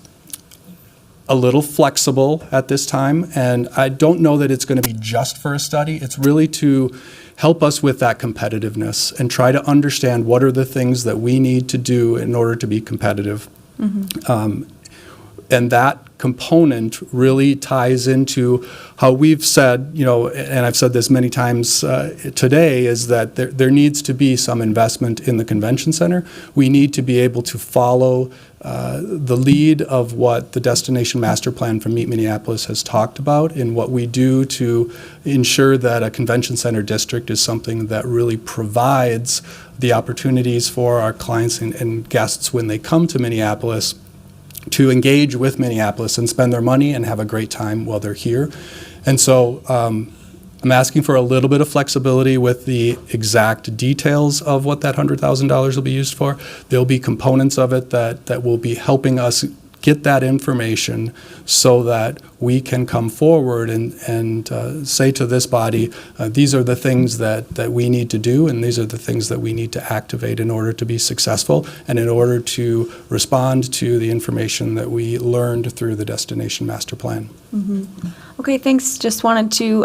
Speaker 9: a little flexible at this time, and I don't know that it's going to be just for a study. It's really to help us with that competitiveness and try to understand what are the things that we need to do in order to be competitive. And that component really ties into how we've said, and I've said this many times today, is that there needs to be some investment in the convention center. We need to be able to follow the lead of what the Destination Master Plan for Meet Minneapolis has talked about in what we do to ensure that a convention center district is something that really provides the opportunities for our clients and guests when they come to Minneapolis to engage with Minneapolis and spend their money and have a great time while they're here. And so I'm asking for a little bit of flexibility with the exact details of what that $100,000 will be used for. There'll be components of it that will be helping us get that information so that we can come forward and say to this body, these are the things that we need to do, and these are the things that we need to activate in order to be successful and in order to respond to the information that we learned through the Destination Master Plan.
Speaker 8: Okay, thanks. Just wanted to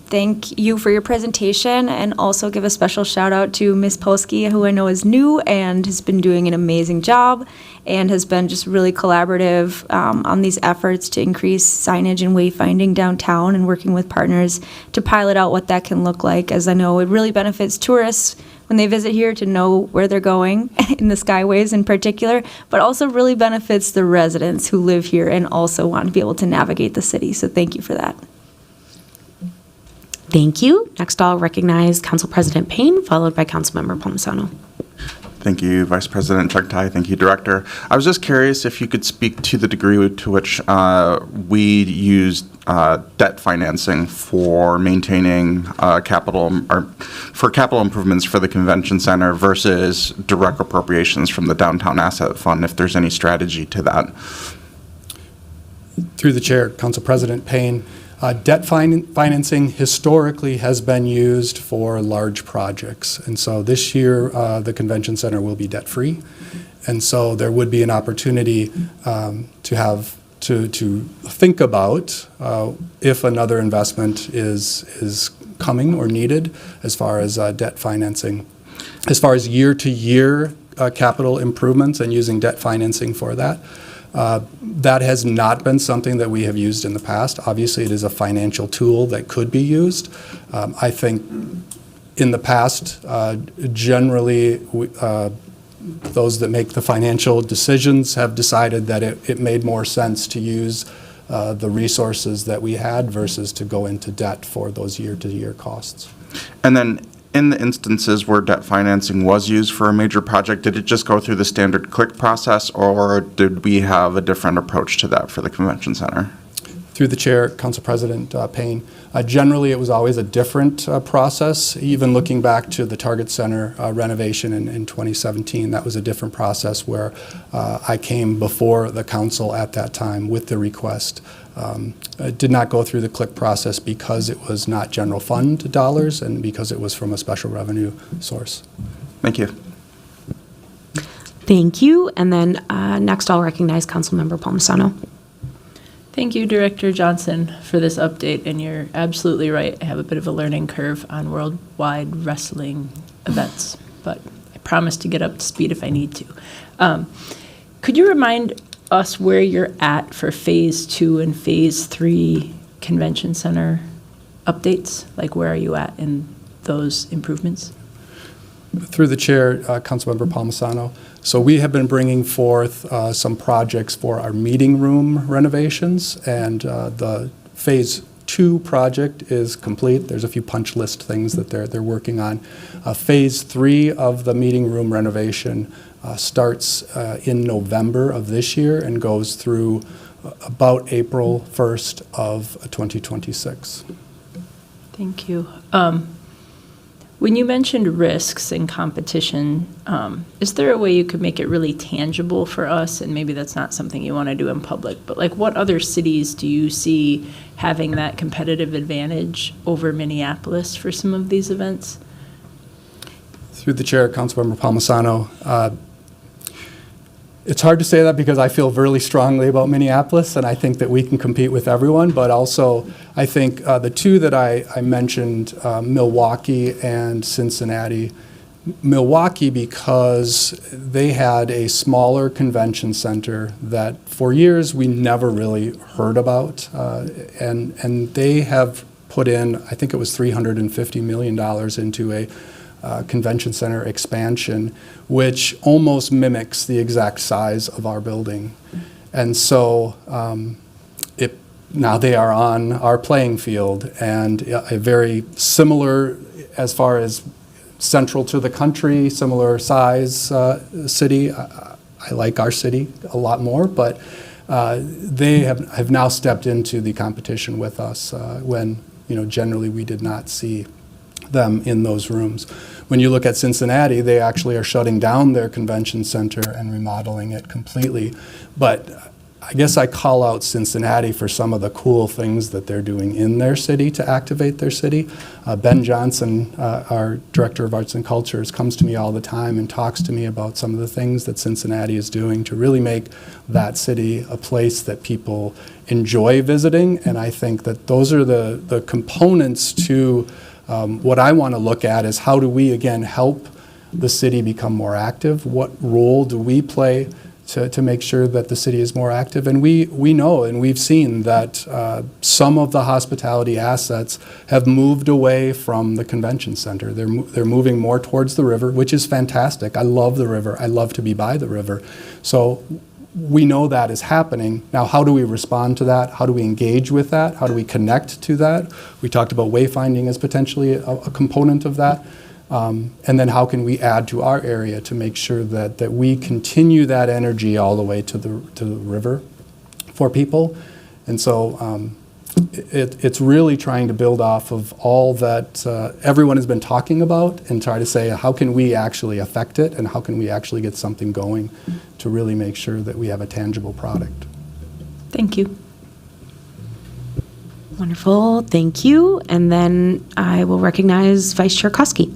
Speaker 8: thank you for your presentation and also give a special shout out to Ms. Polsky, who I know is new and has been doing an amazing job and has been just really collaborative on these efforts to increase signage and wayfinding downtown and working with partners to pilot out what that can look like, as I know it really benefits tourists when they visit here to know where they're going, in the skyways in particular, but also really benefits the residents who live here and also want to be able to navigate the city. So thank you for that.
Speaker 1: Thank you. Next, I'll recognize Council President Payne, followed by Councilmember Palmisano.
Speaker 11: Thank you, Vice President Chugtai. Thank you, Director. I was just curious if you could speak to the degree to which we used debt financing for maintaining capital improvements for the convention center versus direct appropriations from the Downtown Asset Fund, if there's any strategy to that.
Speaker 9: Through the chair, Council President Payne, debt financing historically has been used for large projects. And so this year, the convention center will be debt-free. And so there would be an opportunity to think about if another investment is coming or needed as far as debt financing. As far as year-to-year capital improvements and using debt financing for that, that has not been something that we have used in the past. Obviously, it is a financial tool that could be used. I think in the past, generally, those that make the financial decisions have decided that it made more sense to use the resources that we had versus to go into debt for those year-to-year costs.
Speaker 11: And then in the instances where debt financing was used for a major project, did it just go through the standard CLIC process, or did we have a different approach to that for the convention center?
Speaker 9: Through the chair, Council President Payne, generally it was always a different process. Even looking back to the Target Center renovation in 2017, that was a different process where I came before the council at that time with the request it did not go through the CLIC process because it was not general fund dollars and because it was from a special revenue source.
Speaker 11: Thank you.
Speaker 1: Thank you. And then next, I'll recognize Councilmember Palmisano.
Speaker 4: Thank you, Director Johnson, for this update. And you're absolutely right. I have a bit of a learning curve on worldwide wrestling events, but I promise to get up to speed if I need to. Could you remind us where you're at for Phase 2 and Phase 3 Convention Center updates? Like, where are you at in those improvements?
Speaker 9: Through the chair, Councilmember Palmisano. So we have been bringing forth some projects for our meeting room renovations, and the Phase 2 project is complete. There's a few punch list things that they're working on. Phase 3 of the meeting room renovation starts in November of this year and goes through about April 1st of 2026.
Speaker 4: Thank you. When you mentioned risks and competition, is there a way you could make it really tangible for us? And maybe that's not something you want to do in public, but like what other cities do you see having that competitive advantage over Minneapolis for some of these events?
Speaker 9: Through the chair, Councilmember Palmisano. It's hard to say that because I feel really strongly about Minneapolis, and I think that we can compete with everyone. But also, I think the two that I mentioned, Milwaukee and Cincinnati. Milwaukee, because they had a smaller convention center that for years we never really heard about, and they have put in, I think it was $350 million into a convention center expansion, which almost mimics the exact size of our building. And so now they are on our playing field, and a very similar, as far as central to the country, similar size city. I like our city a lot more, but they have now stepped into the competition with us when generally we did not see them in those rooms. When you look at Cincinnati, they actually are shutting down their convention center and remodeling it completely. But I guess I call out Cincinnati for some of the cool things that they're doing in their city to activate their city. Ben Johnson, our Director of Arts and Cultures, comes to me all the time and talks to me about some of the things that Cincinnati is doing to really make that city a place that people enjoy visiting. And I think that those are the components to what I want to look at is how do we, again, help the city become more active? What role do we play to make sure that the city is more active? And we know and we've seen that some of the hospitality assets have moved away from the convention center. They're moving more towards the river, which is fantastic. I love the river. I love to be by the river. So we know that is happening. Now, how do we respond to that? How do we engage with that? How do we connect to that? We talked about wayfinding as potentially a component of that. And then how can we add to our area to make sure that we continue that energy all the way to the river for people? And so it's really trying to build off of all that everyone has been talking about and try to say, how can we actually affect it and how can we actually get something going to really make sure that we have a tangible product.
Speaker 4: Thank you.
Speaker 1: Wonderful. Thank you. And then I will recognize Vice Chair Koski.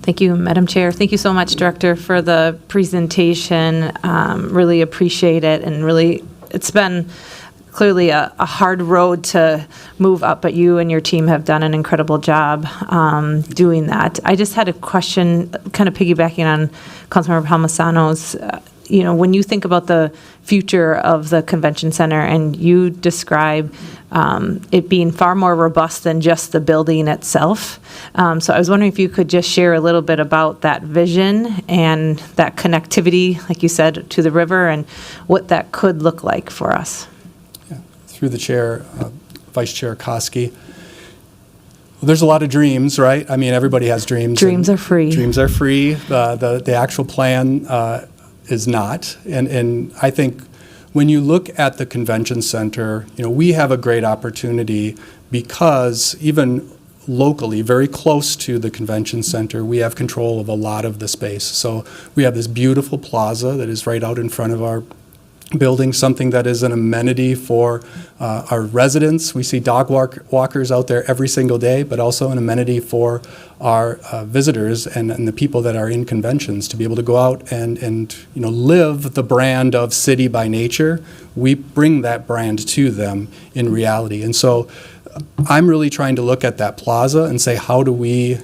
Speaker 12: Thank you, Madam Chair. Thank you so much, Director, for the presentation. Really appreciate it. And really, it's been clearly a hard road to move up, but you and your team have done an incredible job doing that. I just had a question, kind of piggybacking on Councilmember Palmisano's. When you think about the future of the convention center and you describe it being far more robust than just the building itself. So I was wondering if you could just share a little bit about that vision and that connectivity, like you said, to the river and what that could look like for us.
Speaker 9: Yeah. Through the chair, Vice Chair Koski. Well, there's a lot of dreams, right? I mean, everybody has dreams.
Speaker 12: Dreams are free.
Speaker 9: Dreams are free. The actual plan is not. And I think when you look at the convention center, we have a great opportunity because even locally, very close to the convention center, we have control of a lot of the space. So we have this beautiful plaza that is right out in front of our building something that is an amenity for our residents. We see dog walkers out there every single day, but also an amenity for our visitors and the people that are in conventions to be able to go out and live the brand of City by Nature. We bring that brand to them in reality. And so I'm really trying to look at that plaza and say, how do we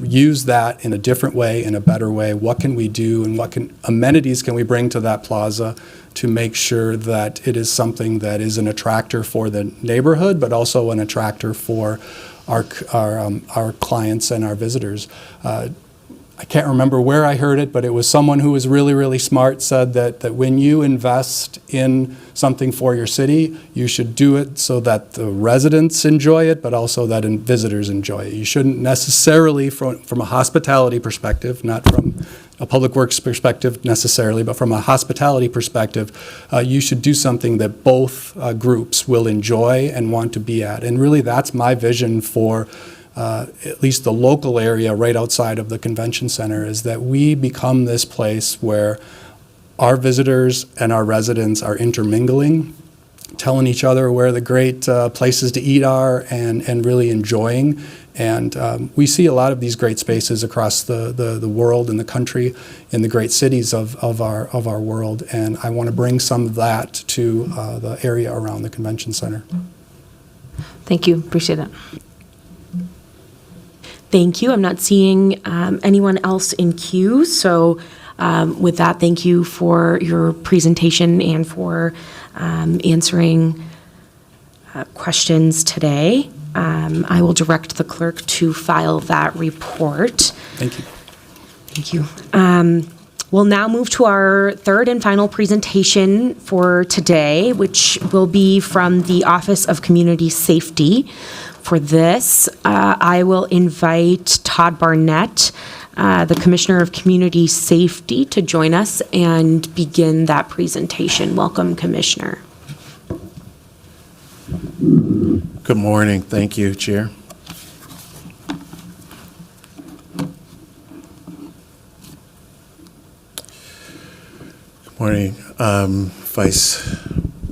Speaker 9: use that in a different way, in a better way? What can we do, and what amenities can we bring to that plaza to make sure that it is something that is an attractor for the neighborhood, but also an attractor for our clients and our visitors? I can't remember where I heard it, but it was someone who was really, really smart, said that when you invest in something for your city, you should do it so that the residents enjoy it, but also that visitors enjoy it. You shouldn't necessarily, from a hospitality perspective, not from a public works perspective necessarily, but from a hospitality perspective, you should do something that both groups will enjoy and want to be at. And really, that's my vision for at least the local area right outside of the convention center, is that we become this place where our visitors and our residents are intermingling, telling each other where the great places to eat are, and really enjoying. And we see a lot of these great spaces across the world and the country, in the great cities of our world. And I want to bring some of that to the area around the convention center.
Speaker 12: Thank you. Appreciate it.
Speaker 1: Thank you. I'm not seeing anyone else in queue. So with that, thank you for your presentation and for answering questions today. I will direct the clerk to file that report.
Speaker 9: Thank you.
Speaker 1: Thank you. We'll now move to our third and final presentation for today, which will be from the Office of Community Safety. For this, I will invite Todd Barnett, the Commissioner of Community Safety, to join us and begin that presentation. Welcome, Commissioner.
Speaker 13: Good morning. Thank you, Chair. Good morning, Vice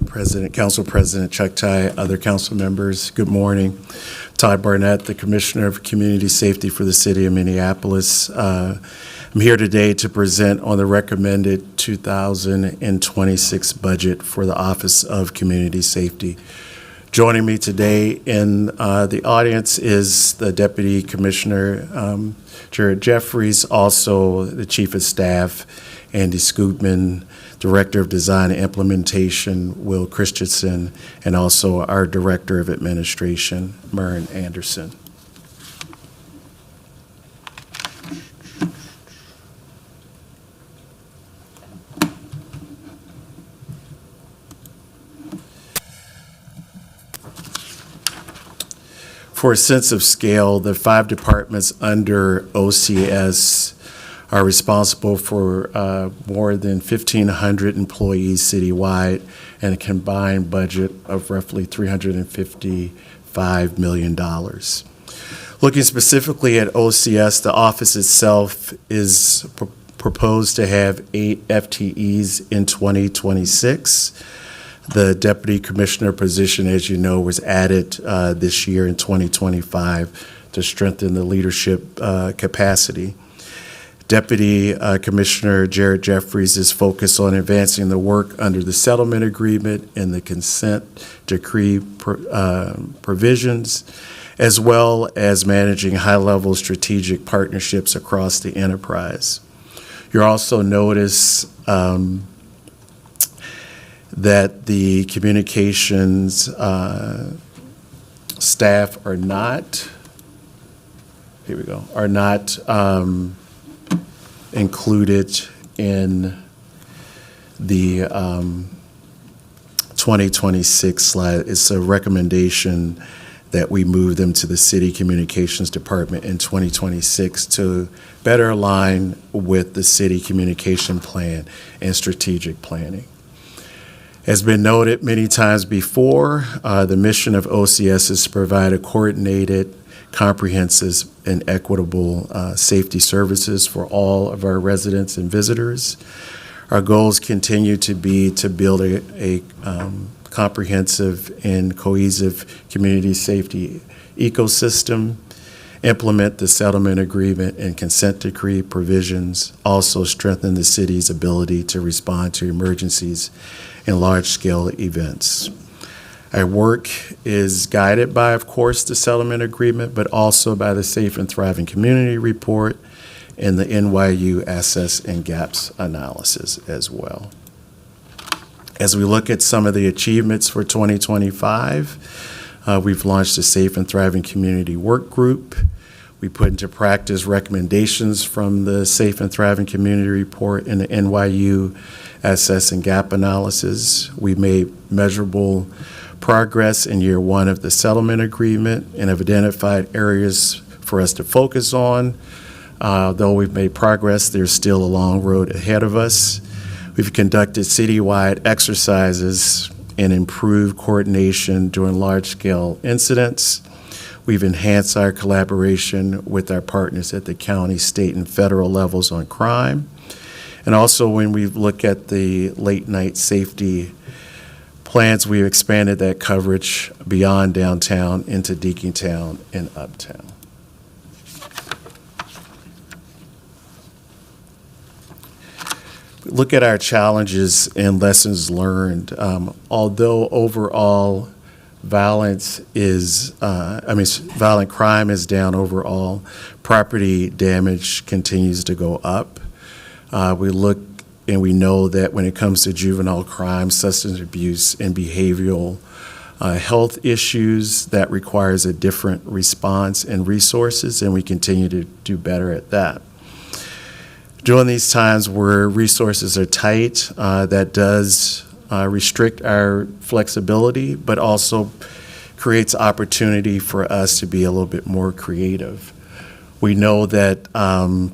Speaker 13: President, Council President Chuck Ty, other council members. Good morning. Todd Barnett, the Commissioner of Community Safety for the City of Minneapolis. I'm here today to present on the recommended 2026 budget for the Office of Community Safety. Joining me today in the audience is the Deputy Commissioner, Jared Jeffries, also the Chief of Staff, Andy Scootman, Director of Design and Implementation, Will Christensen, and also our Director of Administration, Murren Anderson. For a sense of scale, the 5 departments under OCS are responsible for more than 1,500 employees citywide and a combined budget of roughly $355 million. Looking specifically at OCS, the office itself is proposed to have 8 FTEs in 2026. The Deputy Commissioner position, as you know, was added this year in 2025 to strengthen the leadership capacity. Deputy Commissioner Jared Jeffries is focused on advancing the work under the settlement agreement and the consent decree provisions, as well as managing high-level strategic partnerships across the enterprise. You'll also notice that the communications staff are not, included in the 2026 slide. It's a recommendation that we move them to the City Communications Department in 2026 to better align with the city communication plan and strategic planning. As been noted many times before, the mission of OCS is to provide a coordinated, comprehensive, and equitable safety services for all of our residents and visitors. Our goals continue to be to build a comprehensive and cohesive community safety ecosystem, implement the settlement agreement and consent decree provisions, also strengthen the city's ability to respond to emergencies and large-scale events. Our work is guided by, of course, the settlement agreement, but also by the Safe and Thriving Community Report and the NYU Assets and Gaps analysis as well. As we look at some of the achievements for 2025, we've launched a Safe and Thriving Community Work Group. We put into practice recommendations from the Safe and Thriving Community Report and the NYU Assets and Gap analysis. We made measurable progress in year one of the settlement agreement and have identified areas for us to focus on. Though we've made progress, there's still a long road ahead of us. We've conducted citywide exercises and improved coordination during large-scale incidents. We've enhanced our collaboration with our partners at the county, state, and federal levels on crime. And also, when we look at the late-night safety plans, we've expanded that coverage beyond downtown into Deacontown and Uptown. Look at our challenges and lessons learned. Although overall violent crime is down overall, property damage continues to go up. We look and we know that when it comes to juvenile crime, substance abuse, and behavioral health issues, that requires a different response and resources, and we continue to do better at that. During these times where resources are tight, that does restrict our flexibility, but also creates opportunity for us to be a little bit more creative. We know that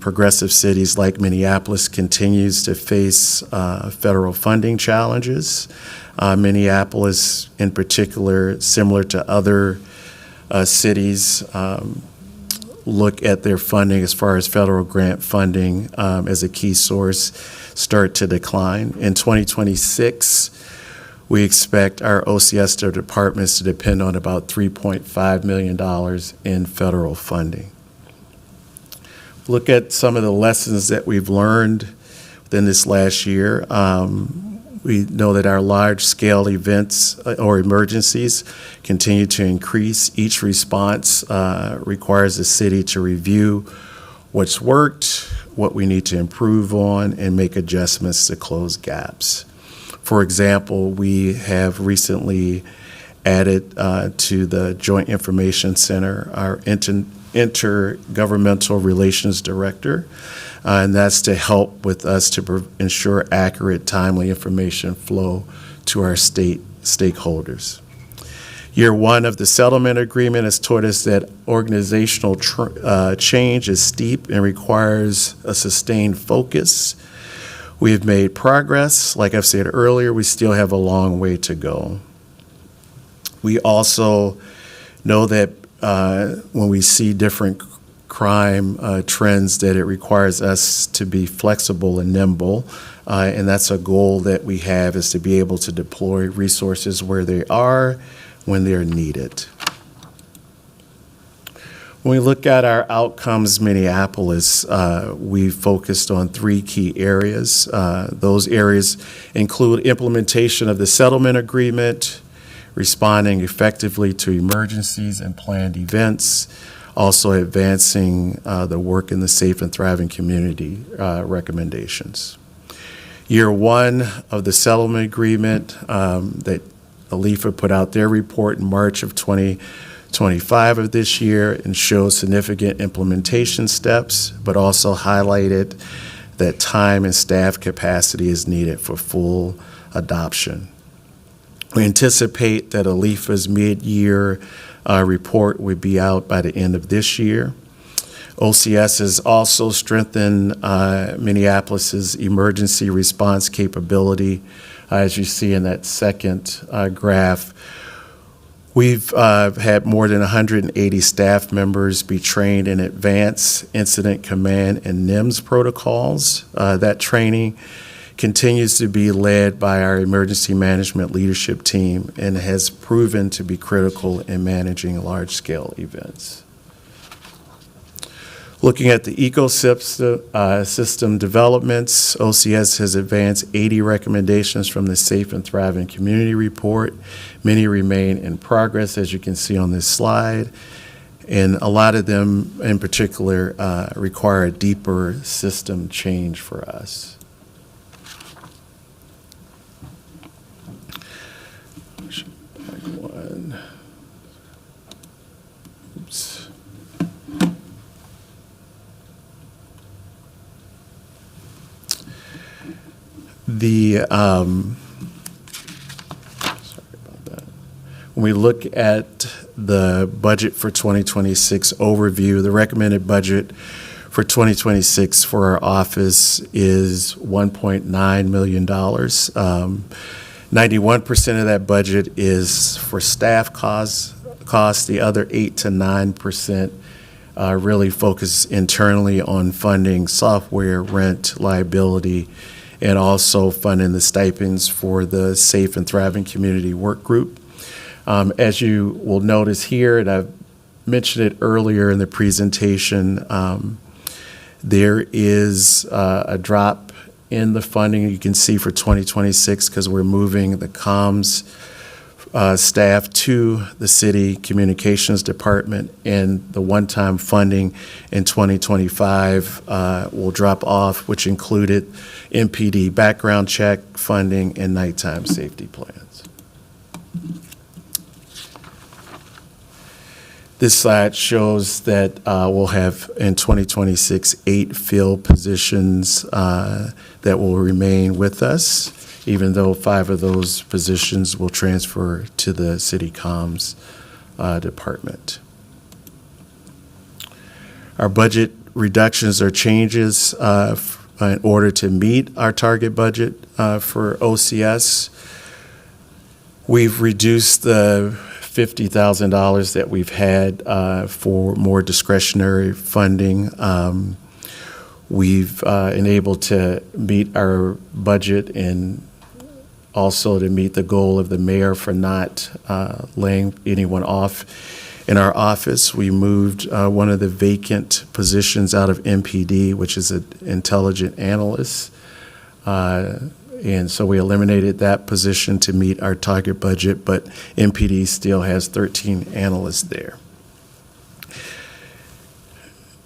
Speaker 13: progressive cities like Minneapolis continues to face federal funding challenges. Minneapolis, in particular, similar to other cities, look at their funding as far as federal grant funding as a key source start to decline. In 2026, we expect our OCS departments to depend on about $3.5 million in federal funding. Look at some of the lessons that we've learned within this last year. We know that our large-scale events or emergencies continue to increase. Each response requires the city to review what's worked, what we need to improve on, and make adjustments to close gaps. For example, we have recently added to the Joint Information Center our Intergovernmental Relations Director, and that's to help with us to ensure accurate, timely information flow to our stakeholders. Year one of the settlement agreement has taught us that organizational change is steep and requires a sustained focus. We have made progress. Like I've said earlier, we still have a long way to go. We also know that when we see different crime trends, that it requires us to be flexible and nimble, and that's a goal that we have, is to be able to deploy resources where they are, when they're needed. When we look at our outcomes, Minneapolis, we focused on three key areas. Those areas include implementation of the settlement agreement, responding effectively to emergencies and planned events, also advancing the work in the Safe and Thriving Community recommendations. Year one of the settlement agreement that ALIFA put out their report in March of 2025 of this year and showed significant implementation steps, but also highlighted that time and staff capacity is needed for full adoption. We anticipate that ALIFA's mid-year report would be out by the end of this year. OCS has also strengthened Minneapolis's emergency response capability. As you see in that second graph, we've had more than 180 staff members be trained in advanced incident command and NIMS protocols. That training continues to be led by our emergency management leadership team and has proven to be critical in managing large-scale events. Looking at the ecosystem system developments, OCS has advanced 80 recommendations from the Safe and Thriving Community Report. Many remain in progress, as you can see on this slide, and a lot of them in particular require a deeper system change for us. One. Oops. Sorry about that. When we look at the budget for 2026 overview, the recommended budget for 2026 for our office is $1.9 million. 91% of that budget is for staff costs. The other 8 to 9% really focus internally on funding software, rent, liability, and also funding the stipends for the Safe and Thriving Community Work Group. As you will notice here, and I've mentioned it earlier in the presentation, there is a drop in the funding you can see for 2026 because we're moving the comms staff to the city communications department, and the one-time funding in 2025 will drop off, which included MPD background check funding and nighttime safety plans. This slide shows that we'll have in 2026 8 field positions that will remain with us, even though 5 of those positions will transfer to the city comms department. Our budget reductions or changes in order to meet our target budget for OCS. We've reduced the $50,000 that we've had for more discretionary funding. We've enabled to meet our budget and also to meet the goal of the mayor for not laying anyone off in our office. We moved one of the vacant positions out of MPD, which is an intelligent analyst. And so we eliminated that position to meet our target budget, but MPD still has 13 analysts there.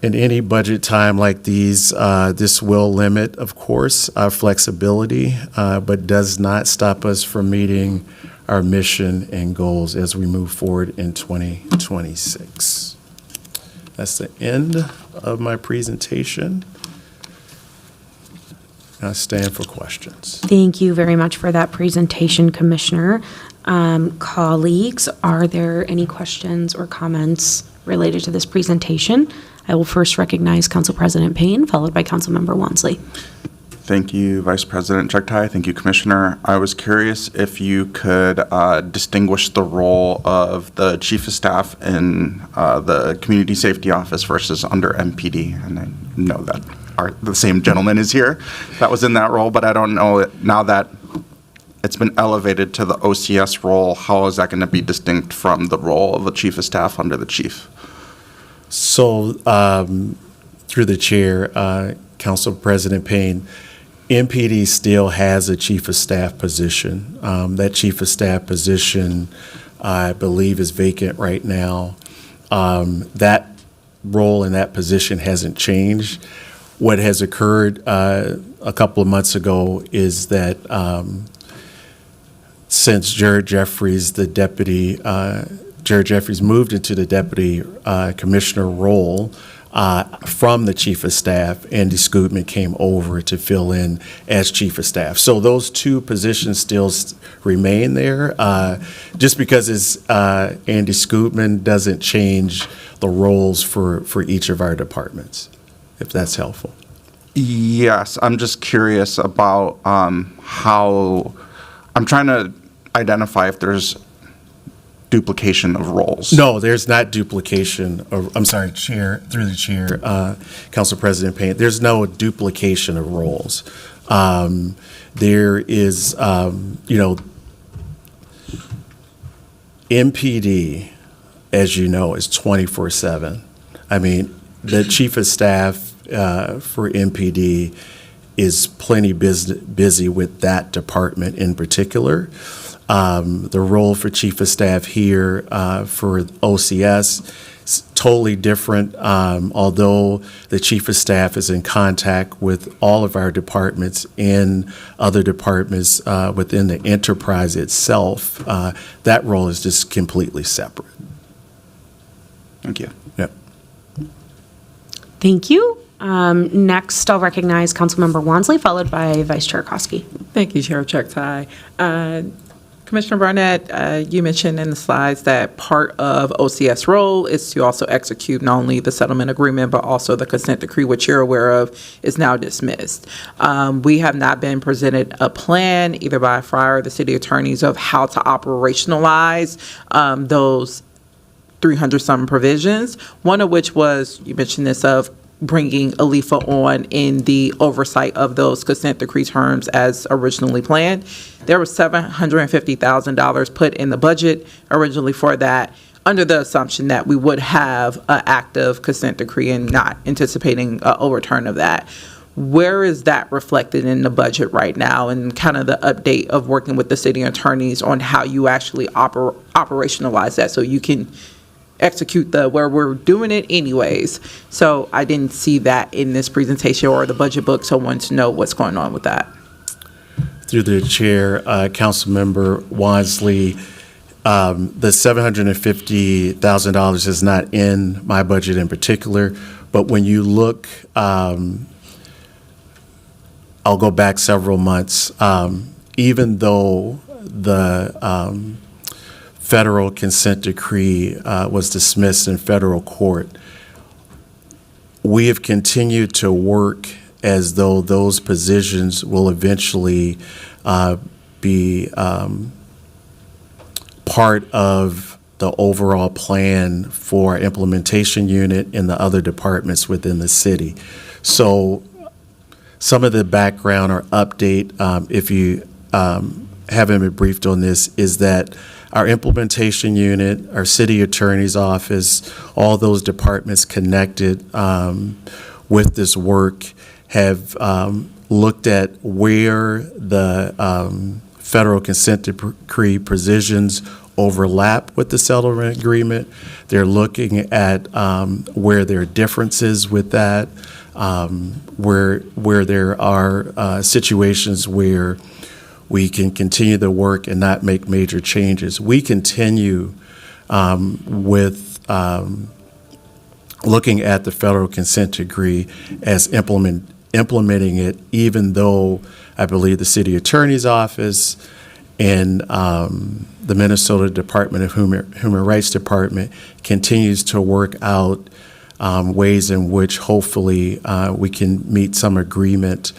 Speaker 13: In any budget time like these, this will limit, of course, our flexibility, but does not stop us from meeting our mission and goals as we move forward in 2026. That's the end of my presentation. I stand for questions.
Speaker 1: Thank you very much for that presentation, Commissioner. Colleagues, are there any questions or comments related to this presentation? I will first recognize Council President Payne, followed by Councilmember Wansley.
Speaker 11: Thank you, Vice President Chugtai. Thank you, Commissioner. I was curious if you could distinguish the role of the Chief of Staff in the Community Safety Office versus under MPD. And I know that the same gentleman is here that was in that role, but I don't know now that it's been elevated to the OCS role, how is that going to be distinct from the role of the Chief of Staff under the Chief?
Speaker 13: So through the chair, Council President Payne, MPD still has a Chief of Staff position. That Chief of Staff position, I believe, is vacant right now. That role in that position hasn't changed. What has occurred a couple of months ago is that since Jared Jeffries, Jared Jeffries moved into the deputy commissioner role from the Chief of Staff, Andy Scootman came over to fill in as Chief of Staff. So those two positions still remain there. Just because it's Andy Scootman doesn't change the roles for each of our departments, if that's helpful.
Speaker 11: Yes, I'm just curious about how, I'm trying to identify if there's duplication of roles.
Speaker 13: No, there's not duplication. I'm sorry, Chair, through the chair, Council President Payne. There's no duplication of roles. There is, MPD, as you know, is 24/7. I mean, the chief of staff for MPD is plenty busy with that department in particular. The role for chief of staff here for OCS is totally different, although the chief of staff is in contact with all of our departments and other departments within the enterprise itself. That role is just completely separate.
Speaker 11: Thank you.
Speaker 13: Yep.
Speaker 1: Thank you. Next, I'll recognize Councilmember Wansley, followed by Vice Chair Koski.
Speaker 3: Thank you, Chair Chugtai. Commissioner Barnett, you mentioned in the slides that part of OCS role is to also execute not only the settlement agreement, but also the consent decree, which you're aware of is now dismissed. We have not been presented a plan, either by Fryer or the city attorneys, of how to operationalize those 300-some provisions, one of which was, you mentioned this, of bringing ALIFA on in the oversight of those consent decree terms as originally planned. There was $750,000 put in the budget originally for that, under the assumption that we would have an active consent decree and not anticipating an overturn of that. Where is that reflected in the budget right now, and kind of the update of working with the city attorneys on how you actually operationalize that so you can execute where we're doing it anyways? So I didn't see that in this presentation or the budget book, so I wanted to know what's going on with that.
Speaker 13: Through the chair, Councilmember Wansley, the $750,000 is not in my budget in particular, but when you look, I'll go back several months, even though the federal consent decree was dismissed in federal court, we have continued to work as though those positions will eventually be part of the overall plan for our implementation unit and the other departments within the city. So some of the background or update, if you haven't been briefed on this, is that our implementation unit, our city attorney's office, all those departments connected with this work have looked at where the federal consent decree provisions overlap with the settlement agreement. They're looking at where there are differences with that, where there are situations where we can continue the work and not make major changes. We continue with looking at the federal consent decree as implementing it, even though I believe the city attorney's office and the Minnesota Department of Human Rights Department continues to work out ways in which hopefully we can meet some agreement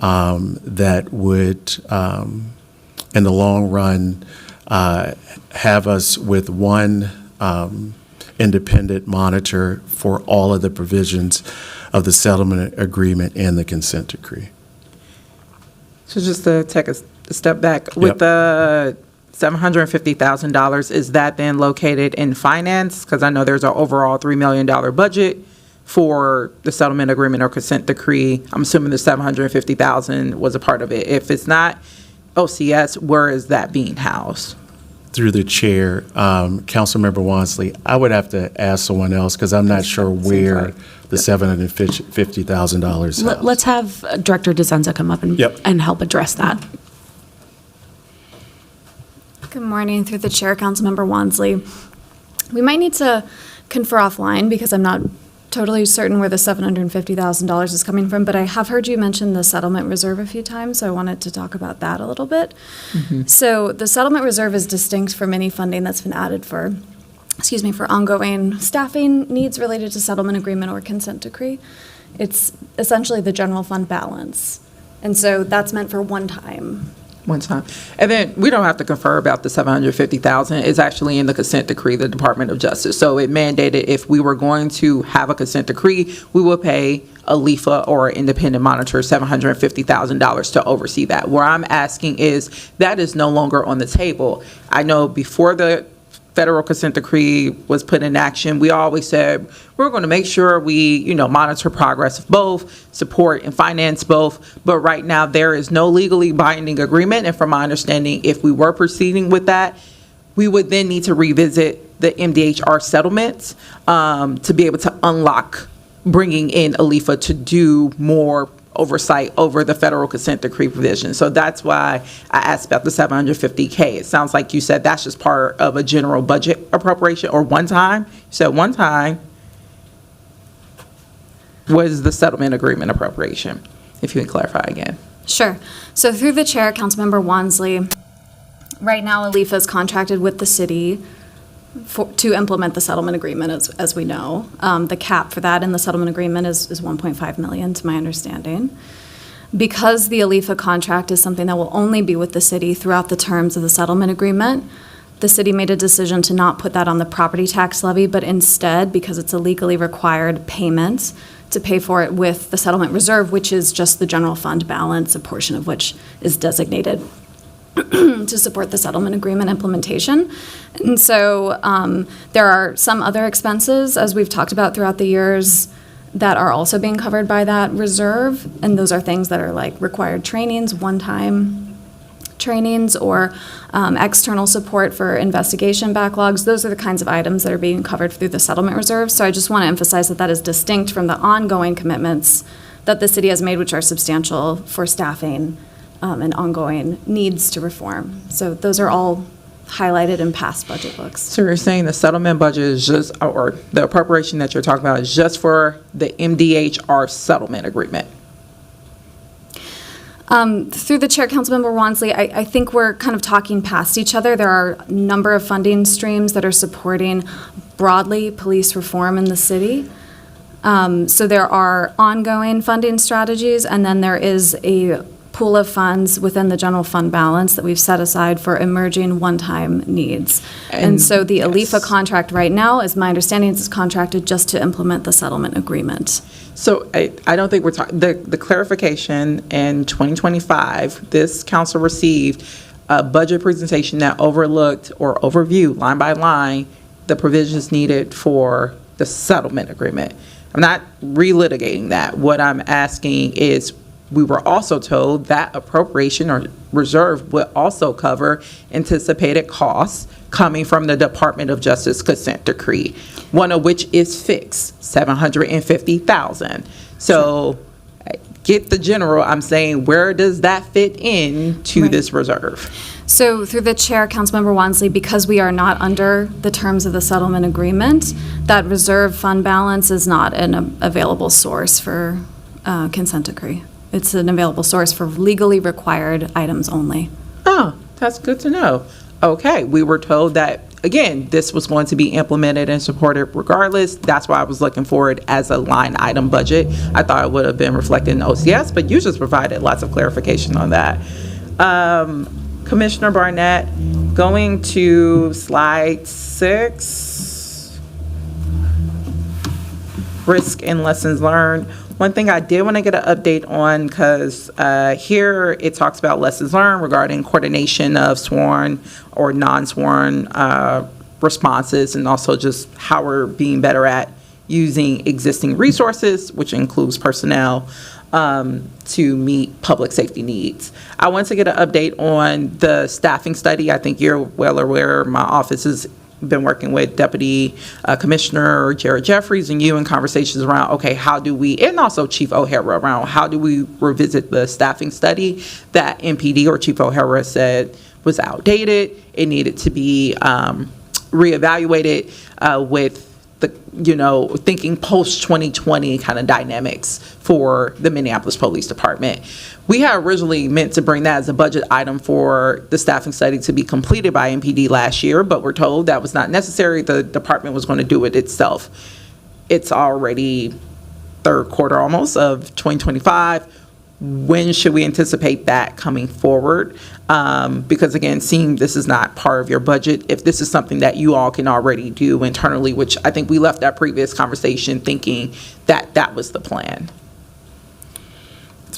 Speaker 13: that would, in the long run, have us with one independent monitor for all of the provisions of the settlement agreement and the consent decree.
Speaker 3: So just to take a step back, with the $750,000, is that then located in finance? Because I know there's an overall $3 million budget for the settlement agreement or consent decree. I'm assuming the $750,000 was a part of it. If it's not OCS, where is that being housed?
Speaker 13: Through the chair, Councilmember Wansley, I would have to ask someone else because I'm not sure where the $750,000 is.
Speaker 1: Let's have Director DeZenza come up and help address that.
Speaker 14: Good morning. Through the chair, Councilmember Wansley. We might need to confer offline because I'm not totally certain where the $750,000 is coming from, but I have heard you mention the settlement reserve a few times, so I wanted to talk about that a little bit. So the settlement reserve is distinct from any funding that's been added for ongoing staffing needs related to settlement agreement or consent decree. It's essentially the general fund balance. And so that's meant for one time.
Speaker 3: And then we don't have to confer about the $750,000. It's actually in the consent decree, the Department of Justice. So it mandated if we were going to have a consent decree, we would pay a LIFA or an independent monitor $750,000 to oversee that. Where I'm asking is that is no longer on the table. I know before the federal consent decree was put in action, we always said we're going to make sure we, monitor progress of both, support and finance both. But right now there is no legally binding agreement. And from my understanding, if we were proceeding with that, we would then need to revisit the MDHR settlements to be able to unlock bringing in ALIFA to do more oversight over the federal consent decree provision. So that's why I asked about the $750K. It sounds like you said that's just part of a general budget appropriation or one time. You said one time. What is the settlement agreement appropriation? If you can clarify again.
Speaker 14: Sure. So through the chair, Councilmember Wansley, right now ALIFA is contracted with the city to implement the settlement agreement, as we know. The cap for that in the settlement agreement is $1.5 million, to my understanding. Because the ALIFA contract is something that will only be with the city throughout the terms of the settlement agreement, the city made a decision to not put that on the property tax levy, but instead, because it's a legally required payment, to pay for it with the settlement reserve, which is just the general fund balance, a portion of which is designated to support the settlement agreement implementation. And so there are some other expenses, as we've talked about throughout the years, that are also being covered by that reserve. And those are things that are like required trainings, one-time trainings, or external support for investigation backlogs. Those are the kinds of items that are being covered through the settlement reserve. So I just want to emphasize that that is distinct from the ongoing commitments that the city has made, which are substantial for staffing and ongoing needs to reform. So those are all highlighted in past budget books.
Speaker 3: So you're saying the settlement budget is just, or the appropriation that you're talking about is just for the MDHR settlement agreement?
Speaker 14: Through the chair, Councilmember Wansley, I think we're kind of talking past each other. There are a number of funding streams that are supporting broadly police reform in the city. So there are ongoing funding strategies, and then there is a pool of funds within the general fund balance that we've set aside for emerging one-time needs. And so the ALIFA contract right now, as my understanding, is contracted just to implement the settlement agreement.
Speaker 3: So I don't think we're talking, the clarification in 2025, this council received a budget presentation that overlooked or overviewed line by line the provisions needed for the settlement agreement. I'm not relitigating that. What I'm asking is, we were also told that appropriation or reserve would also cover anticipated costs coming from the Department of Justice consent decree, one of which is fixed, $750,000. So get the general, I'm saying, where does that fit into this reserve?
Speaker 14: So through the chair, Councilmember Wansley, because we are not under the terms of the settlement agreement, that reserve fund balance is not an available source for consent decree. It's an available source for legally required items only.
Speaker 3: Oh, that's good to know. Okay, we were told that, again, this was going to be implemented and supported regardless. That's why I was looking for it as a line item budget. I thought it would have been reflected in OCS, but you just provided lots of clarification on that. Commissioner Barnett, going to slide 6, risk and lessons learned. One thing I did want to get an update on, because here it talks about lessons learned regarding coordination of sworn or non-sworn responses, and also just how we're being better at using existing resources, which includes personnel, to meet public safety needs. I want to get an update on the staffing study. I think you're well aware my office has been working with Deputy Commissioner Jared Jeffries and you in conversations around, okay, how do we, and also Chief O'Hara, around how do we revisit the staffing study that MPD or Chief O'Hara said was outdated. It needed to be reevaluated with the, thinking post-2020 kind of dynamics for the Minneapolis Police Department. We had originally meant to bring that as a budget item for the staffing study to be completed by MPD last year, but we're told that was not necessary. The department was going to do it itself. It's already third quarter almost of 2025. When should we anticipate that coming forward? Because again, seeing this is not part of your budget, if this is something that you all can already do internally, which I think we left that previous conversation thinking that that was the plan.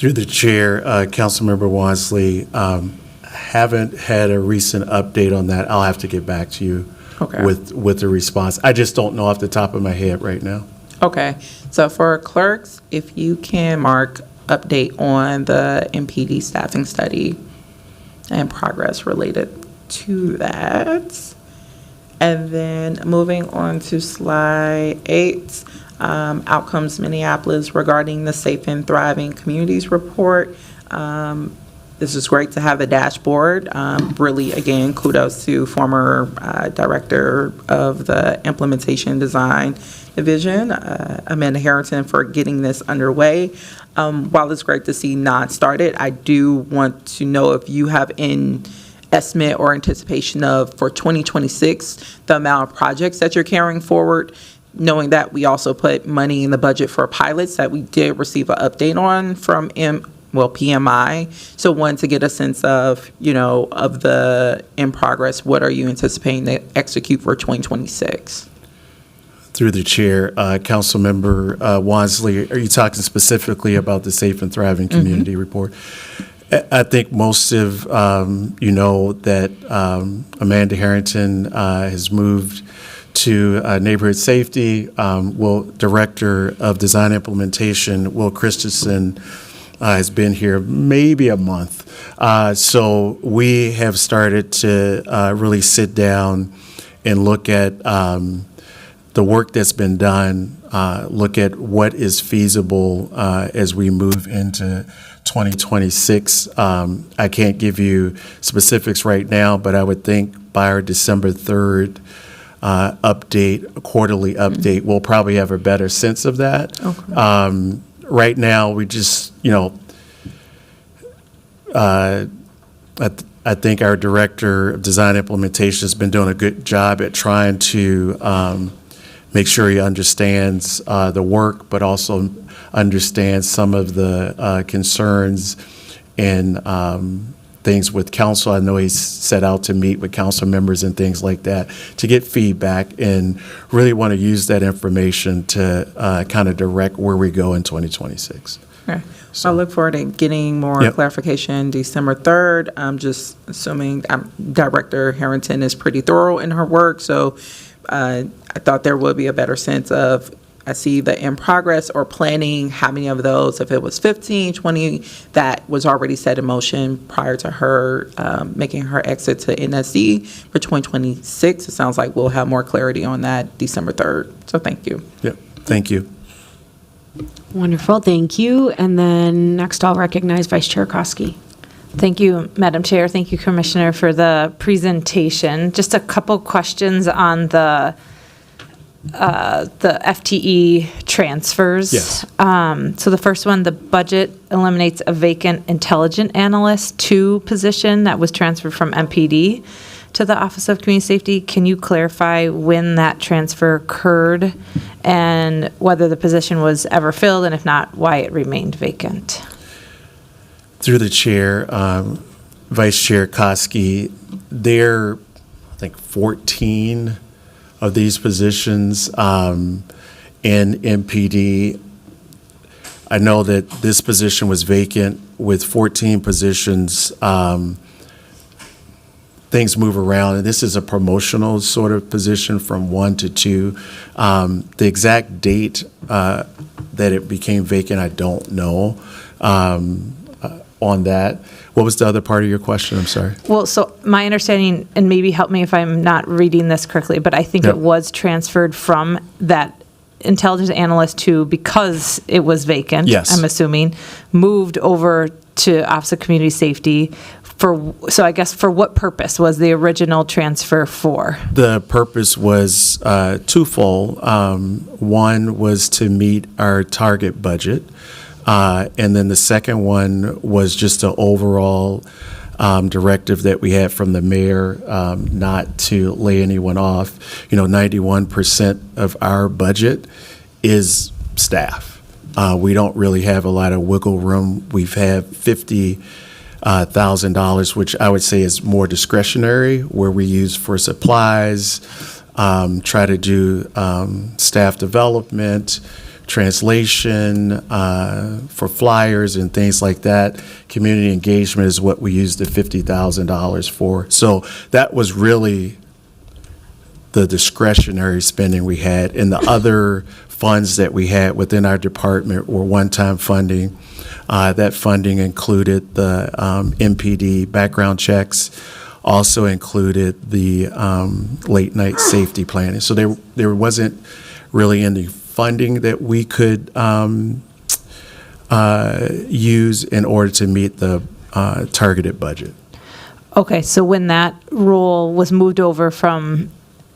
Speaker 13: Through the chair, Councilmember Wansley, haven't had a recent update on that. I'll have to get back to you with the response. I just don't know off the top of my head right now.
Speaker 3: Okay, so for clerks, if you can mark update on the MPD staffing study and progress related to that. And then moving on to slide 8, Outcomes Minneapolis regarding the Safe and Thriving Communities Report. This is great to have the dashboard. Really, again, kudos to former director of the Implementation Design Division, Amanda Harrington, for getting this underway. While it's great to see non-started, I do want to know if you have an estimate or anticipation of, for 2026, the amount of projects that you're carrying forward, knowing that we also put money in the budget for pilots that we did receive an update on from PMI. So one, to get a sense of, of the in progress, what are you anticipating to execute for 2026?
Speaker 13: Through the chair, Councilmember Wansley, are you talking specifically about the Safe and Thriving Community Report? I think most of you know that Amanda Harrington has moved to neighborhood safety. Director of Design Implementation, Will Christensen, has been here maybe a month. So we have started to really sit down and look at the work that's been done, look at what is feasible as we move into 2026. I can't give you specifics right now, but I would think by our December 3rd quarterly update, we'll probably have a better sense of that. Okay. Right now, we just, I think our Director of Design Implementation has been doing a good job at trying to make sure he understands the work, but also understands some of the concerns and things with council. I know he's set out to meet with council members and things like that to get feedback, and really want to use that information to kind of direct where we go in 2026.
Speaker 3: Okay. So I look forward to getting more clarification December 3rd. I'm just assuming Director Harrington is pretty thorough in her work, so I thought there would be a better sense of, I see the in progress or planning, how many of those, if it was 15, 20, that was already set in motion prior to her making her exit to NSC for 2026. It sounds like we'll have more clarity on that December 3rd. So thank you.
Speaker 13: Yep, thank you.
Speaker 1: Wonderful, thank you. And then next I'll recognize Vice Chair Koski.
Speaker 12: Thank you, Madam Chair. Thank you, Commissioner, for the presentation. Just a couple questions on the FTE transfers.
Speaker 13: Yes.
Speaker 12: So the first one, the budget eliminates a vacant intelligent analyst 2 position that was transferred from MPD to the Office of Community Safety. Can you clarify when that transfer occurred and whether the position was ever filled, and if not, why it remained vacant?
Speaker 13: Through the chair, Vice Chair Koski, there, I think 14 of these positions in MPD. I know that this position was vacant. With 14 positions, things move around, and this is a promotional sort of position from 1 to 2. The exact date that it became vacant, I don't know on that. What was the other part of your question? I'm sorry.
Speaker 12: Well, so my understanding, and maybe help me if I'm not reading this correctly, but I think it was transferred from that intelligence analyst to, because it was vacant,
Speaker 13: yes,
Speaker 12: I'm assuming, moved over to Office of Community Safety. So I guess for what purpose was the original transfer for?
Speaker 13: The purpose was twofold. One was to meet our target budget. And then the second one was just an overall directive that we had from the mayor not to lay anyone off. 91% of our budget is staff. We don't really have a lot of wiggle room. We've had $50,000, which I would say is more discretionary, where we use for supplies, try to do staff development, translation, for flyers and things like that. Community engagement is what we used the $50,000 for. So that was really the discretionary spending we had. And the other funds that we had within our department were one-time funding. That funding included the MPD background checks, also included the late-night safety planning. So there wasn't really any funding that we could use in order to meet the targeted budget.
Speaker 12: Okay, so when that role was moved over from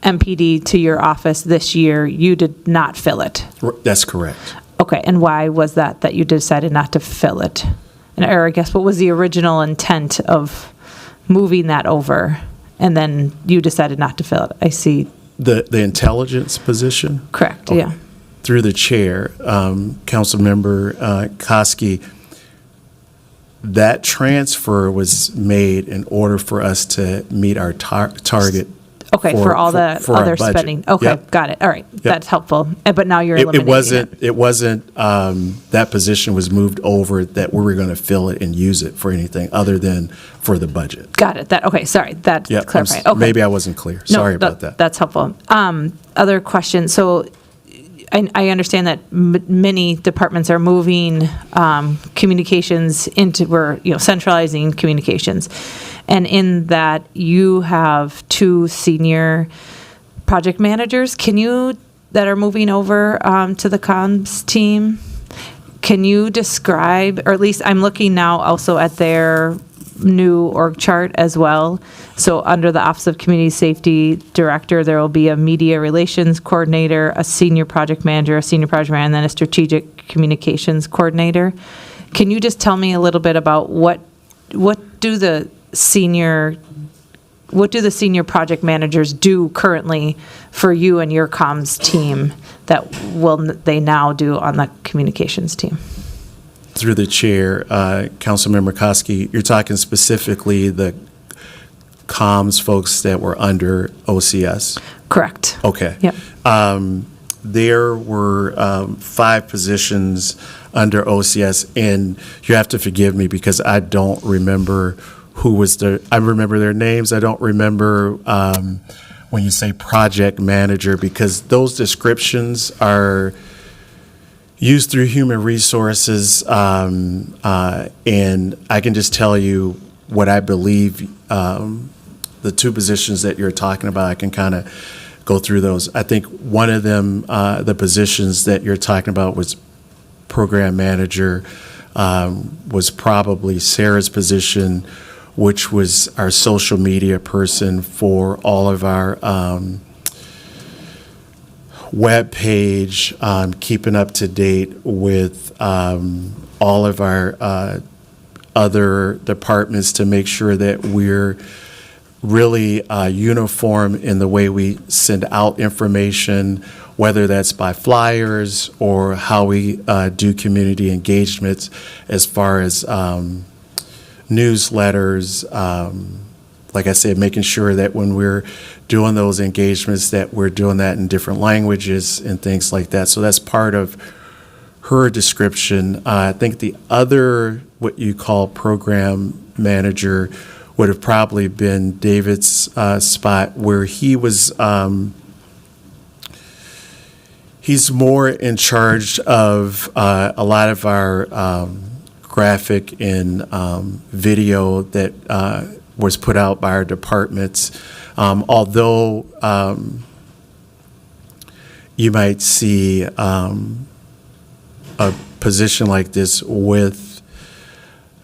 Speaker 12: MPD to your office this year, you did not fill it?
Speaker 13: That's correct.
Speaker 12: Okay, and why was that you decided not to fill it? And, or I guess, what was the original intent of moving that over, and then you decided not to fill it? I see.
Speaker 13: The intelligence position?
Speaker 12: Correct,
Speaker 13: Okay.
Speaker 12: yeah.
Speaker 13: Through the chair, Councilmember Koski, that transfer was made in order for us to meet our target.
Speaker 12: Okay, for all the
Speaker 13: for our
Speaker 12: other
Speaker 13: budget.
Speaker 12: spending. Okay,
Speaker 13: Yep.
Speaker 12: Got it. All right, that's helpful. But now you're
Speaker 13: It
Speaker 12: eliminating it.
Speaker 13: wasn't, that position was moved over that we were going to fill it and use it for anything other than for the budget.
Speaker 12: Got it. Okay, sorry. That
Speaker 13: Yep,
Speaker 12: clarified. Okay.
Speaker 13: maybe I wasn't clear.
Speaker 12: No,
Speaker 13: Sorry about that.
Speaker 12: That's helpful. Other question. So I understand that many departments are moving communications we're centralizing communications. And in that, you have 2 senior project managers. That are moving over to the comms team. Can you describe, or at least I'm looking now also at their new org chart as well. So under the Office of Community Safety Director, there will be a media relations coordinator, a senior project manager, and then a strategic communications coordinator. Can you just tell me a little bit about what do the senior project managers do currently for you and your comms team that will they now do on the communications team?
Speaker 13: Through the chair, Councilmember Koski, you're talking specifically the comms folks that were under OCS?
Speaker 12: Correct.
Speaker 13: Okay.
Speaker 12: Yep.
Speaker 13: There were 5 positions under OCS, and you have to forgive me because I don't remember I remember their names. I don't remember when you say project manager, because those descriptions are used through human resources, and I can just tell you what I believe the 2 positions that you're talking about. I can kind of go through those. I think one of them, the positions that you're talking about, was program manager, was probably Sarah's position, which was our social media person for all of our web page, keeping up to date with all of our other departments to make sure that we're really uniform in the way we send out information, whether that's by flyers or how we do community engagements as far as newsletters, like I said, making sure that when we're doing those engagements that we're doing that in different languages and things like that. So that's part of her description. I think the other, what you call program manager, would have probably been David's spot, where he was, he's more in charge of a lot of our graphic and video that was put out by our departments. Although you might see a position like this with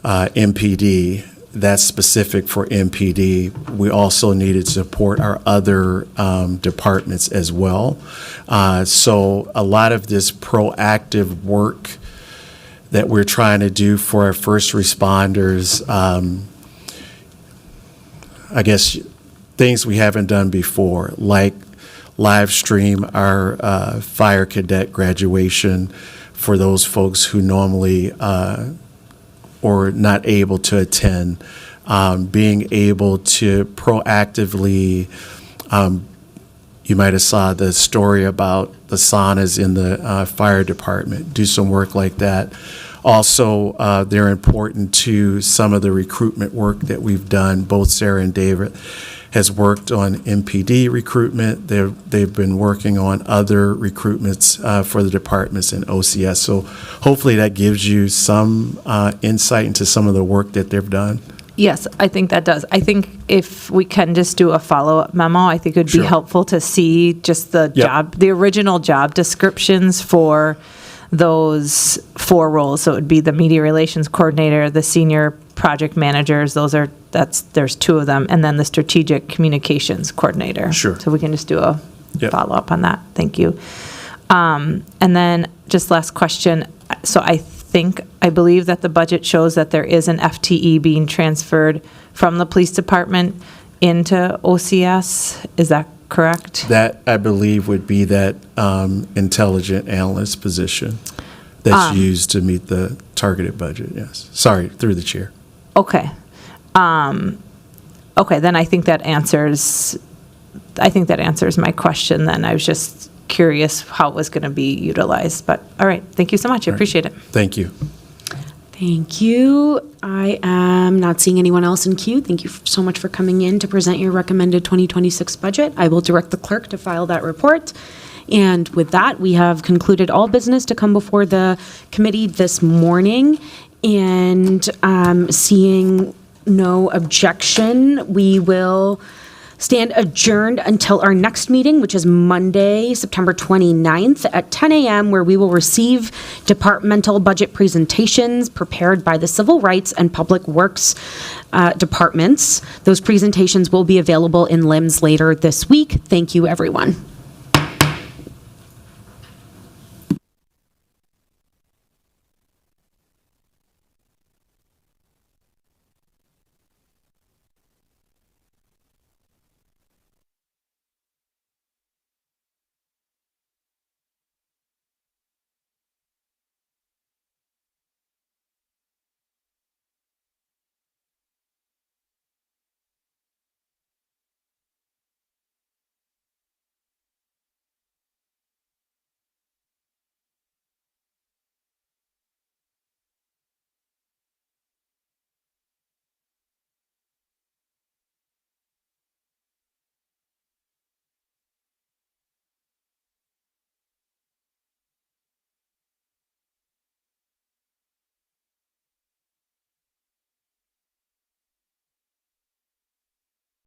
Speaker 13: MPD, that's specific for MPD. We also needed to support our other departments as well. So a lot of this proactive work that we're trying to do for our first responders, I guess things we haven't done before, like live stream our fire cadet graduation for those folks who normally or not able to attend, being able to proactively You might have saw the story about the saunas in the fire department. Do some work like that. Also, they're important to some of the recruitment work that we've done. Both Sarah and David has worked on MPD recruitment. They've been working on other recruitments for the departments in OCS. So hopefully that gives you some insight into some of the work that they've done.
Speaker 12: Yes, I think that does. I think if we can just do a follow-up memo, I think it would be
Speaker 13: Sure.
Speaker 12: helpful to see just the
Speaker 13: Yep.
Speaker 12: the original job descriptions for those 4 roles. So it would be the media relations coordinator, the senior project managers, there's 2 of them, and then the strategic communications coordinator.
Speaker 13: Sure.
Speaker 12: So we can just do a
Speaker 13: Yep.
Speaker 12: follow-up on that. Thank you. And then just last question. So I believe that the budget shows that there is an FTE being transferred from the police department into OCS. Is that correct?
Speaker 13: That, I believe, would be that intelligent analyst position that's used to meet the targeted budget, yes. Sorry, through the chair.
Speaker 12: Okay. Okay, then I think that answers my question then. I was just curious how it was going to be utilized, but all right, thank you so much. I appreciate it.
Speaker 13: Thank you.
Speaker 1: Thank you. I am not seeing anyone else in queue. Thank you so much for coming in to present your recommended 2026 budget. I will direct the clerk to file that report. And with that, we have concluded all business to come before the committee this morning. And seeing no objection, we will stand adjourned until our next meeting, which is Monday, September 29th at 10 a.m., where we will receive departmental budget presentations prepared by the Civil Rights and Public Works departments. Those presentations will be available in LIMS later this week. Thank you, everyone.